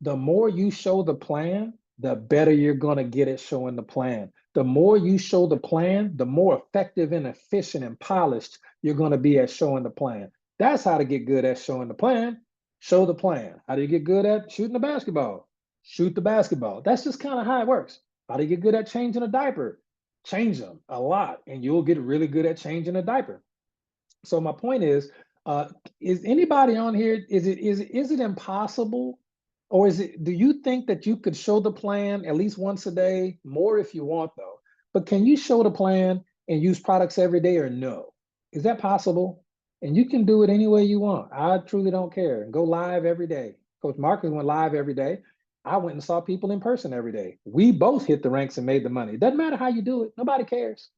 The more you show the plan, the better you're going to get at showing the plan. The more you show the plan, the more effective and efficient and polished you're going to be at showing the plan. That's how to get good at showing the plan. Show the plan. How do you get good at shooting the basketball? Shoot the basketball. That's just kind of how it works. How do you get good at changing a diaper? Change them a lot, and you'll get really good at changing a diaper. So my point is anybody on here, is it impossible? Or do you think that you could show the plan at least once a day, more if you want though? But can you show the plan and use products every day or no? Is that possible? And you can do it any way you want. I truly don't care. Go live every day. Coach Marcus went live every day. I went and saw people in person every day. We both hit the ranks and made the money. Doesn't matter how you do it. Nobody cares.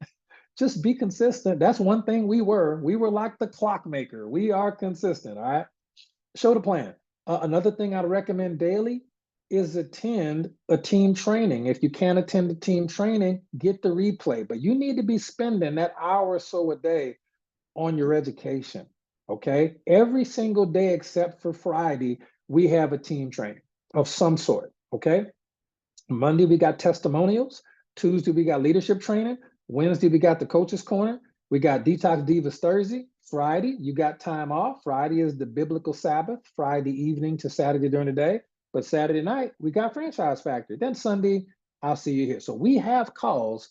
Just be consistent. That's one thing we were. We were like the clockmaker. We are consistent. All right. Show the plan. Another thing I'd recommend daily is attend a team training. If you can't attend a team training, get the replay. But you need to be spending that hour or so a day on your education. Okay. Every single day except for Friday, we have a team training of some sort. Okay. Monday, we got testimonials. Tuesday, we got leadership training. Wednesday, we got the coaches corner. We got Detox Divas Thursday. Friday, you got time off. Friday is the biblical Sabbath, Friday evening to Saturday during the day. But Saturday night, we got Franchise Factory. Then Sunday, I'll see you here. So we have calls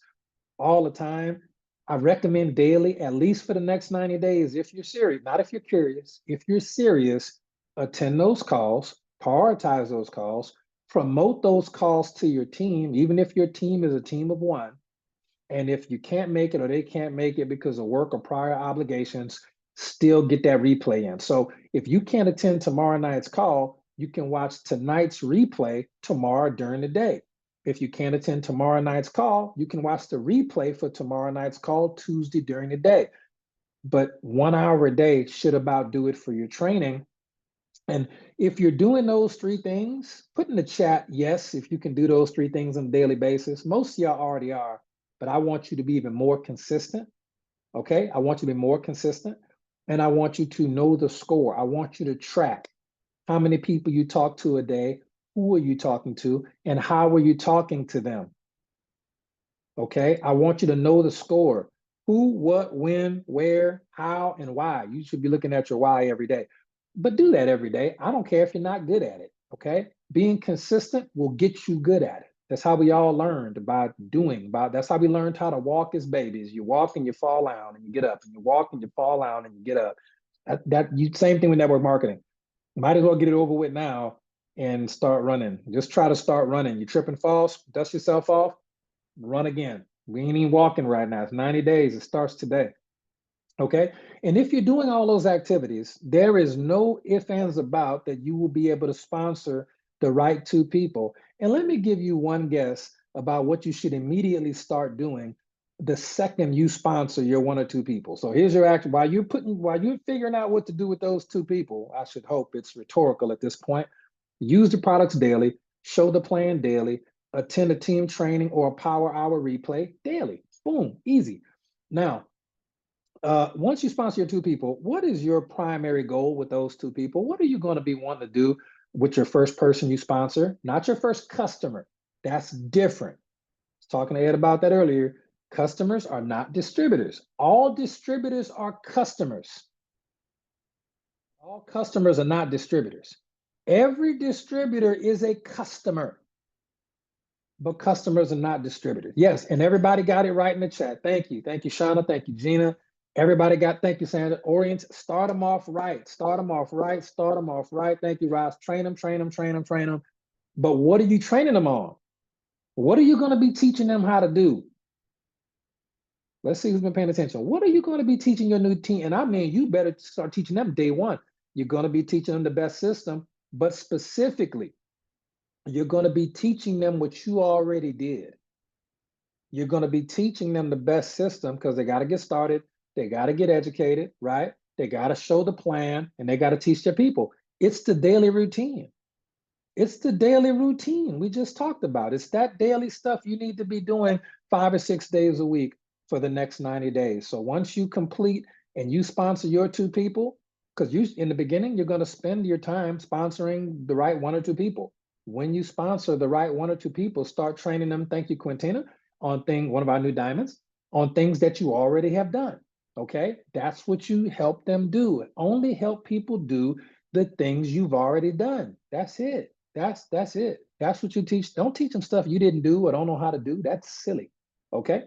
all the time. I recommend daily, at least for the next 90 days, if you're serious, not if you're curious, if you're serious, attend those calls, prioritize those calls, promote those calls to your team, even if your team is a team of one. And if you can't make it or they can't make it because of work or prior obligations, still get that replay in. So if you can't attend tomorrow night's call, you can watch tonight's replay tomorrow during the day. If you can't attend tomorrow night's call, you can watch the replay for tomorrow night's call Tuesday during the day. But 1 hour a day should about do it for your training. And if you're doing those three things, put in the chat, yes, if you can do those three things on a daily basis. Most of y'all already are, but I want you to be even more consistent. Okay. I want you to be more consistent. And I want you to know the score. I want you to track how many people you talk to a day, who are you talking to, and how are you talking to them. Okay. I want you to know the score. Who, what, when, where, how, and why. You should be looking at your why every day. But do that every day. I don't care if you're not good at it. Okay. Being consistent will get you good at it. That's how we all learned about doing. That's how we learned how to walk as babies. You walk and you fall down and you get up, and you walk and you fall down and you get up. Same thing with network marketing. Might as well get it over with now and start running. Just try to start running. You trip and fall, dust yourself off, run again. We ain't even walking right now. It's 90 days. It starts today. Okay. And if you're doing all those activities, there is no ifs, ands about that you will be able to sponsor the right two people. And let me give you one guess about what you should immediately start doing the second you sponsor your one or two people. So here's your action. While you're figuring out what to do with those two people, I should hope it's rhetorical at this point. Use the products daily, show the plan daily, attend a team training or a power hour replay daily. Boom, easy. Now, once you sponsor your two people, what is your primary goal with those two people? What are you going to be wanting to do with your first person you sponsor? Not your first customer. That's different. I was talking to Ed about that earlier. Customers are not distributors. All distributors are customers. All customers are not distributors. Every distributor is a customer, but customers are not distributors. Yes, and everybody got it right in the chat. Thank you. Thank you, Shauna. Thank you, Gina. Everybody thank you, Sandra. Orient, start them off right. Start them off right. Start them off right. Thank you, Ross. Train them, train them, train them, train them. But what are you training them on? What are you going to be teaching them how to do? Let's see who's been paying attention. What are you going to be teaching your new team? And I mean, you better start teaching them day one. You're going to be teaching them the best system, but specifically, you're going to be teaching them what you already did. You're going to be teaching them the best system because they got to get started. They got to get educated, right? They got to show the plan and they got to teach their people. It's the daily routine. It's the daily routine we just talked about. It's that daily stuff you need to be doing 5 or 6 days a week for the next 90 days. So once you complete and you sponsor your two people, because in the beginning, you're going to spend your time sponsoring the right one or two people. When you sponsor the right one or two people, start training them. Thank you, Quintina, on one of our new diamonds, on things that you already have done. Okay, that's what you help them do. Only help people do the things you've already done. That's it. That's it. That's what you teach. Don't teach them stuff you didn't do or don't know how to do. That's silly. Okay.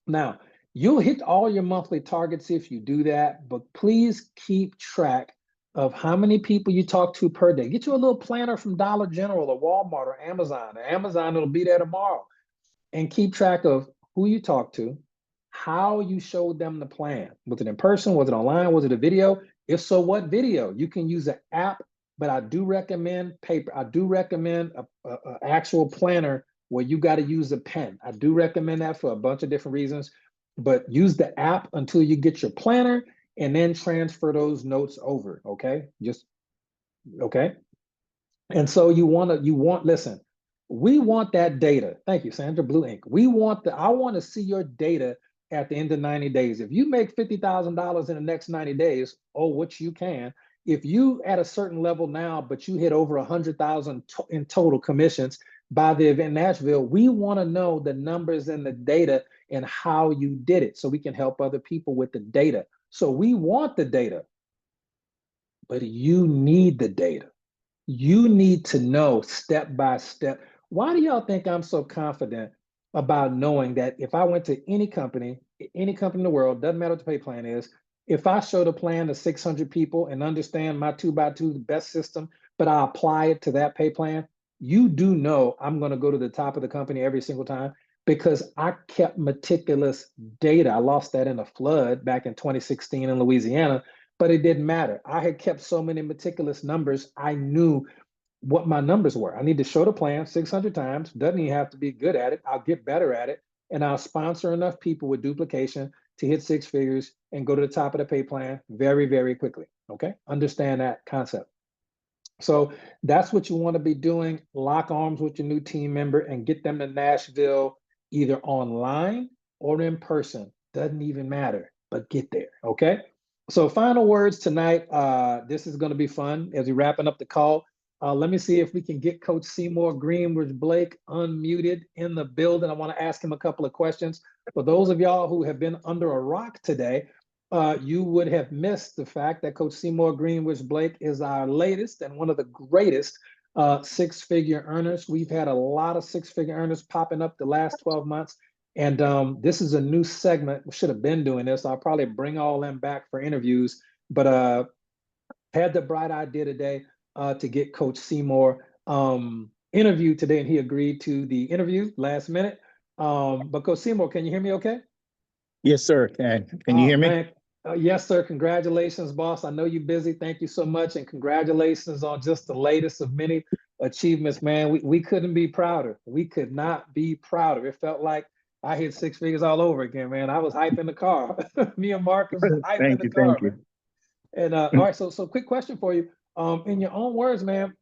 Now, you'll hit all your monthly targets if you do that, but please keep track of how many people you talk to per day. Get you a little planner from Dollar General or Walmart or Amazon. Amazon, it'll be there tomorrow. And keep track of who you talk to, how you showed them the plan. Was it in person? Was it online? Was it a video? If so, what video? You can use an app, but I do recommend paper. I do recommend an actual planner where you got to use a pen. I do recommend that for a bunch of different reasons, but use the app until you get your planner and then transfer those notes over, okay? Okay? And so listen, we want that data. Thank you, Sandra Blue Ink. I want to see your data at the end of 90 days. If you make $50,000 in the next 90 days, which you can, if you at a certain level now, but you hit over 100,000 in total commissions by the event in Nashville, we want to know the numbers and the data and how you did it so we can help other people with the data. So we want the data, but you need the data. You need to know step by step. Why do y'all think I'm so confident about knowing that if I went to any company in the world, doesn't matter what the pay plan is, if I show the plan to 600 people and understand my 2x2 the best system, but I apply it to that pay plan, you do know I'm going to go to the top of the company every single time because I kept meticulous data. I lost that in a flood back in 2016 in Louisiana, but it didn't matter. I had kept so many meticulous numbers. I knew what my numbers were. I need to show the plan 600 times. Doesn't even have to be good at it. I'll get better at it. And I'll sponsor enough people with duplication to hit 6 figures and go to the top of the pay plan very, very quickly. Okay. Understand that concept. So that's what you want to be doing. Lock arms with your new team member and get them to Nashville either online or in person. Doesn't even matter, but get there. Okay. So final words tonight. This is going to be fun as we're wrapping up the call. Let me see if we can get Coach Seymour Greenwich Blake unmuted in the building. I want to ask him a couple of questions. For those of y'all who have been under a rock today, you would have missed the fact that Coach Seymour Greenwich Blake is our latest and one of the greatest 6-figure earners. We've had a lot of 6-figure earners popping up the last 12 months. And this is a new segment. We should have been doing this. I'll probably bring all them back for interviews, but had the bright idea today to get Coach Seymour interviewed today, and he agreed to the interview last minute. But Coach Seymour, can you hear me okay? Yes, sir. Can you hear me? Man, yes, sir. Congratulations, boss. I know you're busy. Thank you so much. And congratulations on just the latest of many achievements, man. We couldn't be prouder. We could not be prouder. It felt like I hit 6 figures all over again, man. I was hyping the car. Me and Marcus was hyping the car, Thank you. man. And all right, so quick question for you. In your own words, man,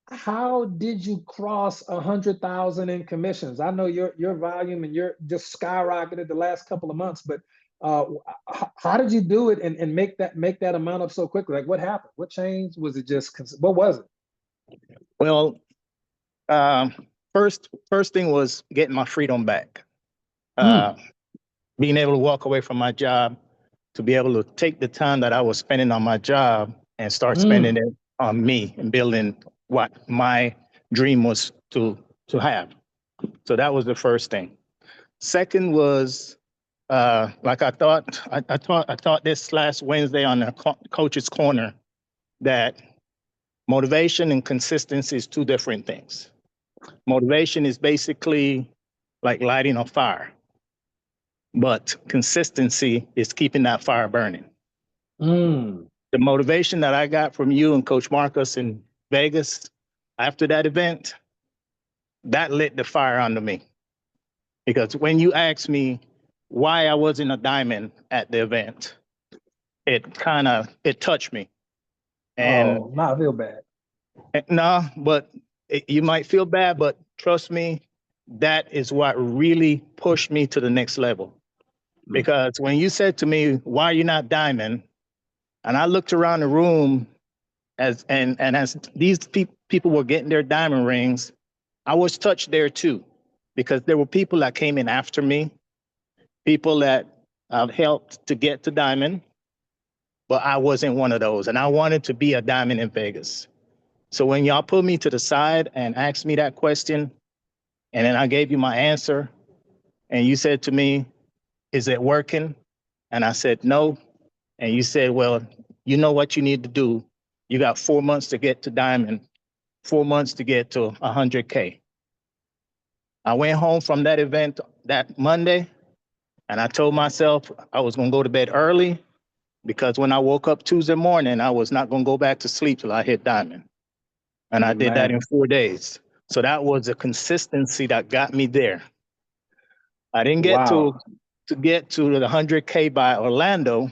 how did you cross 100,000 in commissions? I know your volume and you're just skyrocketed the last couple of months, but how did you do it and make that amount up so quickly? Like what happened? What changed? Was it just what was it? Well, first thing was getting my freedom back. Being able to walk away from my job, to be able to take the time that I was spending on my job and start spending it on me and building what my dream was to have. So that was the first thing. Second was, like I taught this last Wednesday on the Coach's Corner that motivation and consistency is two different things. Motivation is basically like lighting a fire, but consistency is keeping that fire burning. The motivation that I got from you and Coach Marcus in Vegas after that event, that lit the fire under me. Because when you asked me why I wasn't a diamond at the event, it touched me. And not feel bad. No, but you might feel bad, but trust me, that is what really pushed me to the next level. Because when you said to me, why are you not diamond? And I looked around the room as these people were getting their diamond rings, I was touched there too, because there were people that came in after me, people that helped to get to diamond, but I wasn't one of those. And I wanted to be a diamond in Vegas. So when y'all put me to the side and asked me that question, and then I gave you my answer, and you said to me, is it working? And I said, no. And you said, well, you know what you need to do. You got 4 months to get to diamond, 4 months to get to 100K. I went home from that event that Monday, and I told myself I was going to go to bed early because when I woke up Tuesday morning, I was not going to go back to sleep till I hit diamond. And I did that in 4 days. So that was a consistency that got me there. I didn't get to get to the 100K by Orlando,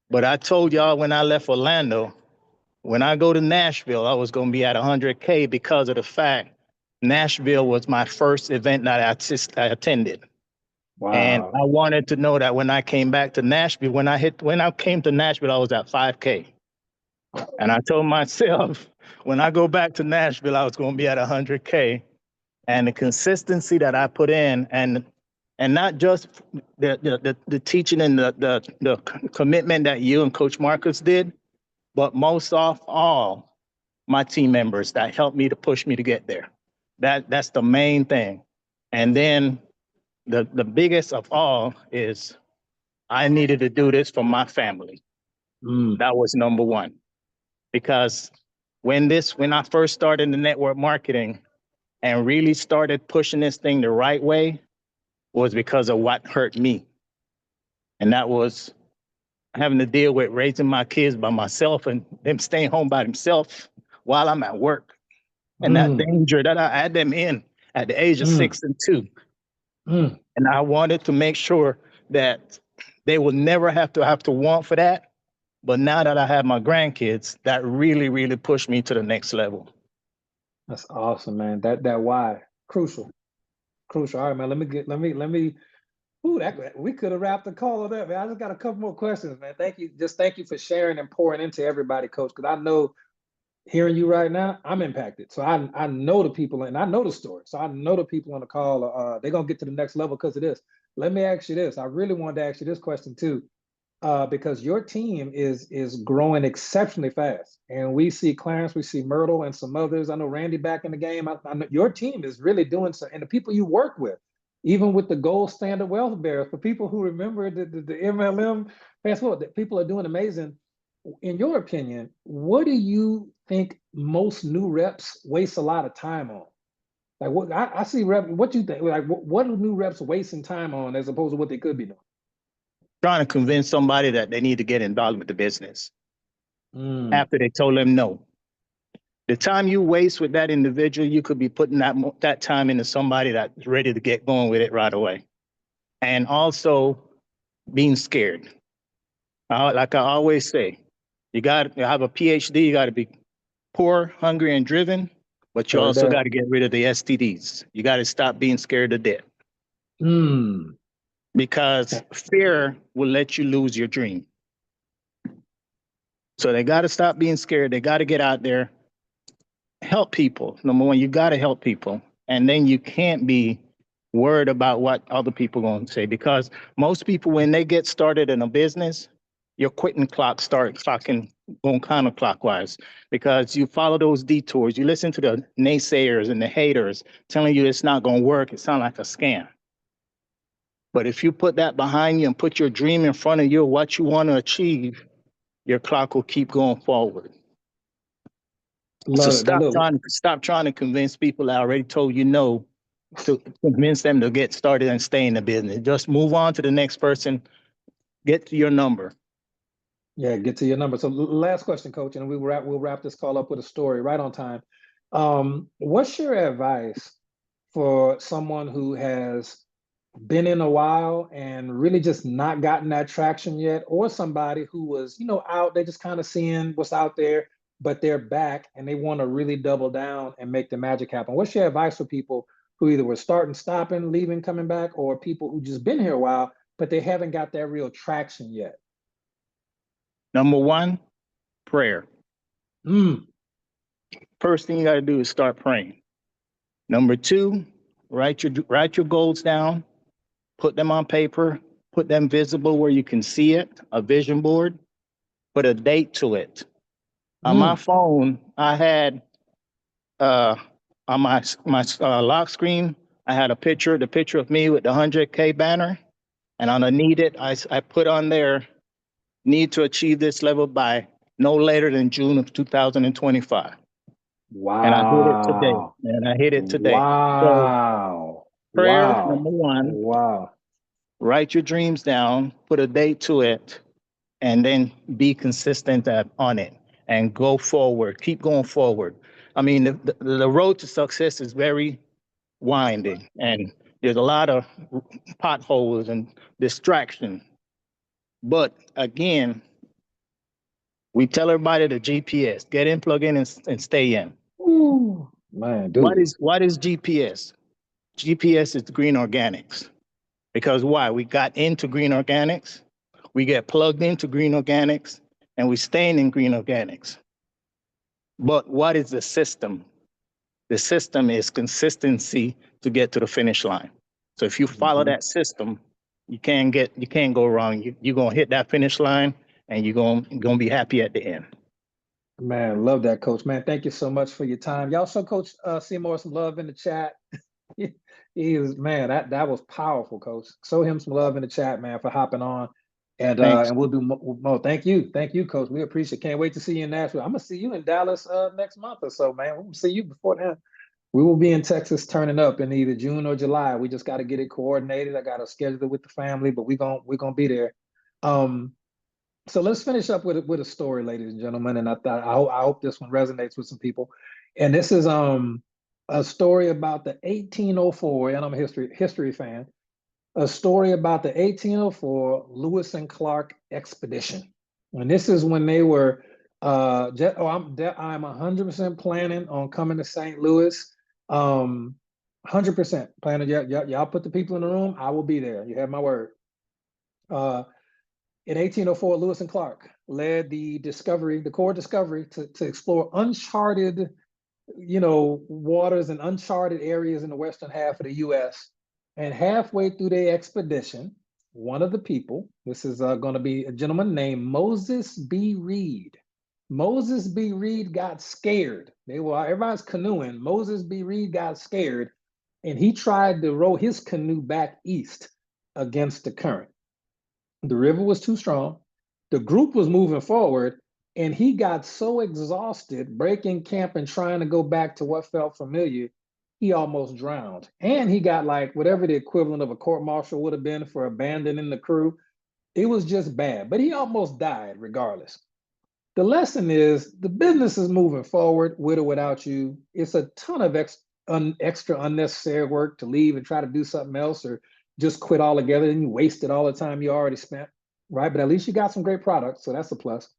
but I told y'all when I left Orlando, when I go to Nashville, I was going to be at 100K because of the fact Nashville was my first event that I attended. Wow. And I wanted to know that when I came back to Nashville, when I came to Nashville, I was at 5K. And I told myself, when I go back to Nashville, I was going to be at 100K. And the consistency that I put in, and not just the teaching and the commitment that you and Coach Marcus did, but most of all, my team members that helped me to push me to get there. That's the main thing. And then the biggest of all is I needed to do this for my family. Mm, That was number one. Because when I first started the network marketing and really started pushing this thing the right way was because of what hurt me. And that was having to deal with raising my kids by myself and them staying home by themselves while I'm at work. And that mm, danger that I had them in at the age of Mm. 6 and 2. mm. And I wanted to make sure that they will never have to want for that. But now that I have my grandkids, that really, really pushed me to the next level. That's awesome, man. That why crucial. All right, man. Let me. Ooh, we could have wrapped the call on that, man. I just got a couple more questions, man. Thank you. Just thank you for sharing and pouring into everybody, Coach. Because I know hearing you right now, I'm impacted. So I know the people and I know the story. So I know the people on the call. They're gonna get to the next level because of this. Let me ask you this. I really wanted to ask you this question too. Because your team is growing exceptionally fast. And we see Clarence, we see Myrtle and some others. I know Randy back in the game. I know your team is really doing so, and the people you work with, even with the gold standard wealth bearers, for people who remember the MLM, fast forward, that people are doing amazing. In your opinion, what do you think most new reps waste a lot of time on? Like what I see what you think, like what do new reps wasting time on as opposed to what they could be doing? Trying to convince somebody that they need to get involved with the business Mm, after they told them no. The time you waste with that individual, you could be putting that time into somebody that's ready to get going with it right away. And also being scared. Like I always say, you got to have a PhD, you got to be poor, hungry, and driven, but you heard also that. got to get rid of the STDs. You got to stop being scared to death Mm. because fear will let you lose your dream. So they got to stop being scared. They got to get out there, help people. Number one, you got to help people. And then you can't be worried about what other people are going to say because most people, when they get started in a business, your quitting clock starts clocking going counterclockwise because you follow those detours. You listen to the naysayers and the haters telling you it's not going to work. It sounds like a scam. But if you put that behind you and put your dream in front of you, what you want to achieve, your clock will keep going forward. So Love it. Now look, stop trying to convince people that already told you no to convince them to get started and stay in the business. Just move on to the next person, get to your number. yeah, get to your number. So last question, Coach, and we'll wrap this call up with a story right on time. What's your advice for someone who has been in a while and really just not gotten that traction yet, or somebody who was, out, they just kind of seeing what's out there, but they're back and they want to really double down and make the magic happen? What's your advice for people who either were starting, stopping, leaving, coming back, or people who just been here a while, but they haven't got that real traction yet? Number one, prayer. Mm. First thing you got to do is start praying. Number two, write your goals down, put them on paper, put them visible where you can see it, a vision board, put a date to it. On my phone, I had on my lock screen, I had the picture of me with the 100K banner, and underneath it, I put on there, need to achieve this level by no later than June of 2025. Wow. And I hit it today. And I hit it today. So Wow. prayer, Wow. number one, Wow. write your dreams down, put a date to it, and then be consistent on it and go forward. Keep going forward. I mean, the road to success is very winding and there's a lot of potholes and distraction. But again, we tell everybody the GPS, get in, plug in, and stay in. Ooh, man, What dude. is GPS? GPS is green organics. Because why? We got into green organics, we get plugged into green organics, and we staying in green organics. But what is the system? The system is consistency to get to the finish line. So if you follow that system, you can't go wrong. You're gonna hit that finish line, and you're gonna be happy at the end. Man, love that, Coach. Man, thank you so much for your time. Y'all show Coach Seymour some love in the chat. He was, man, that was powerful, Coach. Show him some love in the chat, man, for hopping on. Thanks. And we'll do more. Thank you, Coach. We appreciate. Can't wait to see you in Nashville. I'm gonna see you in Dallas next month or so, man. We'll see you before then. We will be in Texas turning up in either June or July. We just got to get it coordinated. I got to schedule it with the family, but we're gonna be there. So let's finish up with a story, ladies and gentlemen. And I hope this one resonates with some people. And this is a story about the 1804, and I'm a history fan. A story about the 1804 Lewis and Clark expedition. And this is when they were I'm 100% planning on coming to St. Louis. 100% planning. Y'all put the people in the room. I will be there. You have my word. In 1804, Lewis and Clark led the core discovery to explore uncharted, waters and uncharted areas in the western half of the U.S. And halfway through their expedition, one of the people, this is going to be a gentleman named Moses B. Reed. Moses B. Reed got scared. Everybody's canoeing. Moses B. Reed got scared, and he tried to row his canoe back east against the current. The river was too strong. The group was moving forward, and he got so exhausted breaking camp and trying to go back to what felt familiar, he almost drowned. And he got like whatever the equivalent of a court-martial would have been for abandoning the crew. It was just bad, but he almost died regardless. The lesson is the business is moving forward with or without you. It's a ton of extra unnecessary work to leave and try to do something else or just quit altogether and you wasted all the time you already spent, right? But at least you got some great products, so that's a plus.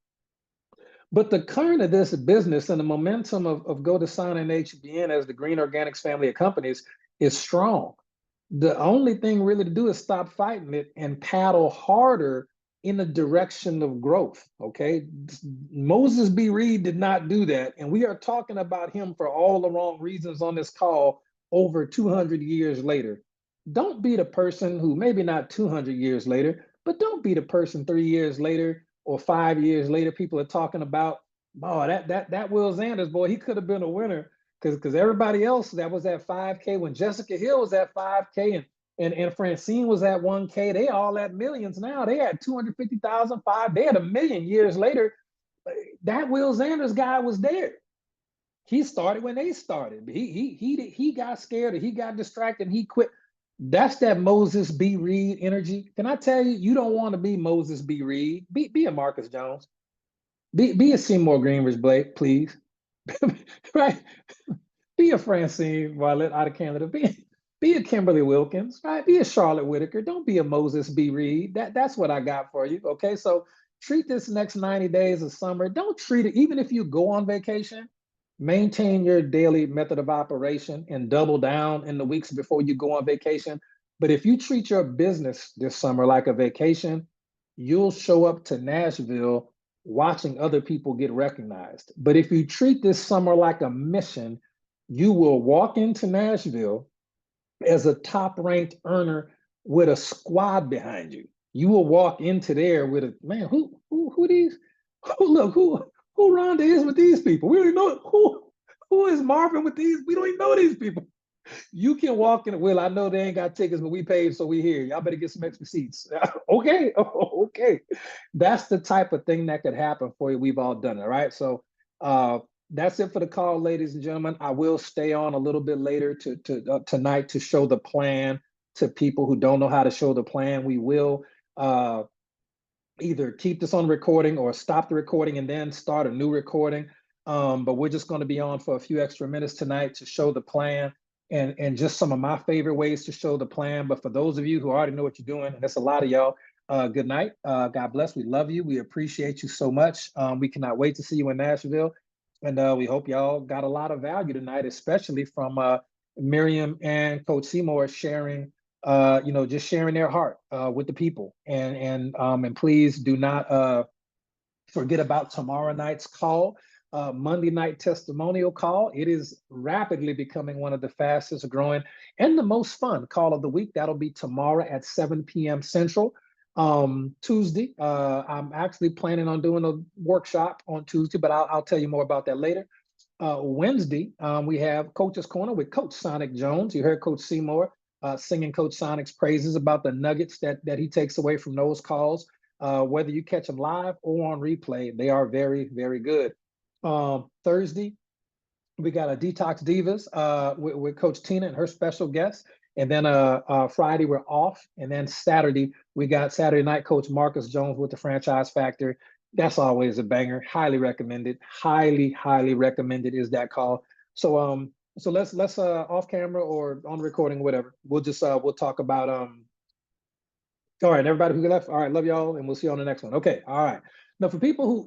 But the current of this business and the momentum of Go to Sign and HBN as the Green Organics family of companies is strong. The only thing really to do is stop fighting it and paddle harder in the direction of growth, okay? Moses B. Reed did not do that, and we are talking about him for all the wrong reasons on this call over 200 years later. Don't be the person who, maybe not 200 years later, but don't be the person 3 years later or 5 years later, people are talking about, oh, that Will Zanders, boy, he could have been a winner because everybody else that was at 5K, when Jessica Hill was at 5K and Francine was at 1K, they all at millions now. They had 250,000, they had 1 million years later. That Will Zanders guy was there. He started when they started. He got scared or he got distracted and he quit. That's that Moses B. Reed energy. Can I tell you, you don't want to be Moses B. Reed. Be a Marcus Jones. Be a Seymour Greenridge Blake, please. Right? Be a Francine Violet out of Canada. Be a Kimberly Wilkins, right? Be a Charlotte Whitaker. Don't be a Moses B. Reed. That's what I got for you. Okay. So treat this next 90 days of summer. Don't treat it, even if you go on vacation, maintain your daily method of operation and double down in the weeks before you go on vacation. But if you treat your business this summer like a vacation, you'll show up to Nashville watching other people get recognized. But if you treat this summer like a mission, you will walk into Nashville as a top-ranked earner with a squad behind you. You will walk into there with a, man, who Rhonda is with these people. We don't even know who is Marvin with these. We don't even know these people. You can walk in. Well, I know they ain't got tickets, but we paid, so we here. Y'all better get some extra seats. Okay, okay. That's the type of thing that could happen for you. We've all done it, right? So that's it for the call, ladies and gentlemen. I will stay on a little bit later tonight to show the plan to people who don't know how to show the plan. We will either keep this on recording or stop the recording and then start a new recording. But we're just going to be on for a few extra minutes tonight to show the plan and just some of my favorite ways to show the plan. But for those of you who already know what you're doing, and that's a lot of y'all, good night. God bless. We love you. We appreciate you so much. We cannot wait to see you in Nashville. And we hope y'all got a lot of value tonight, especially from Miriam and Coach Seymour sharing, just sharing their heart with the people. And please do not forget about tomorrow night's call, Monday night testimonial call. It is rapidly becoming one of the fastest growing and the most fun call of the week. That'll be tomorrow at 7 p.m. Central. Tuesday, I'm actually planning on doing a workshop on Tuesday, but I'll tell you more about that later. Wednesday, we have Coach's Corner with Coach Sonic Jones. You heard Coach Seymour singing Coach Sonic's praises about the nuggets that he takes away from those calls. Whether you catch them live or on replay, they are very, very good. Thursday, we got a Detox Divas with Coach Tina and her special guest. And then Friday, we're off. And then Saturday, we got Saturday night Coach Marcus Jones with the Franchise Factor. That's always a banger. Highly recommended. Highly, highly recommended is that call. So so let's off camera or on recording, whatever. We'll just we'll talk about all right, everybody who left. All right, love y'all, and we'll see you on the next one. Okay, all right. Now for people who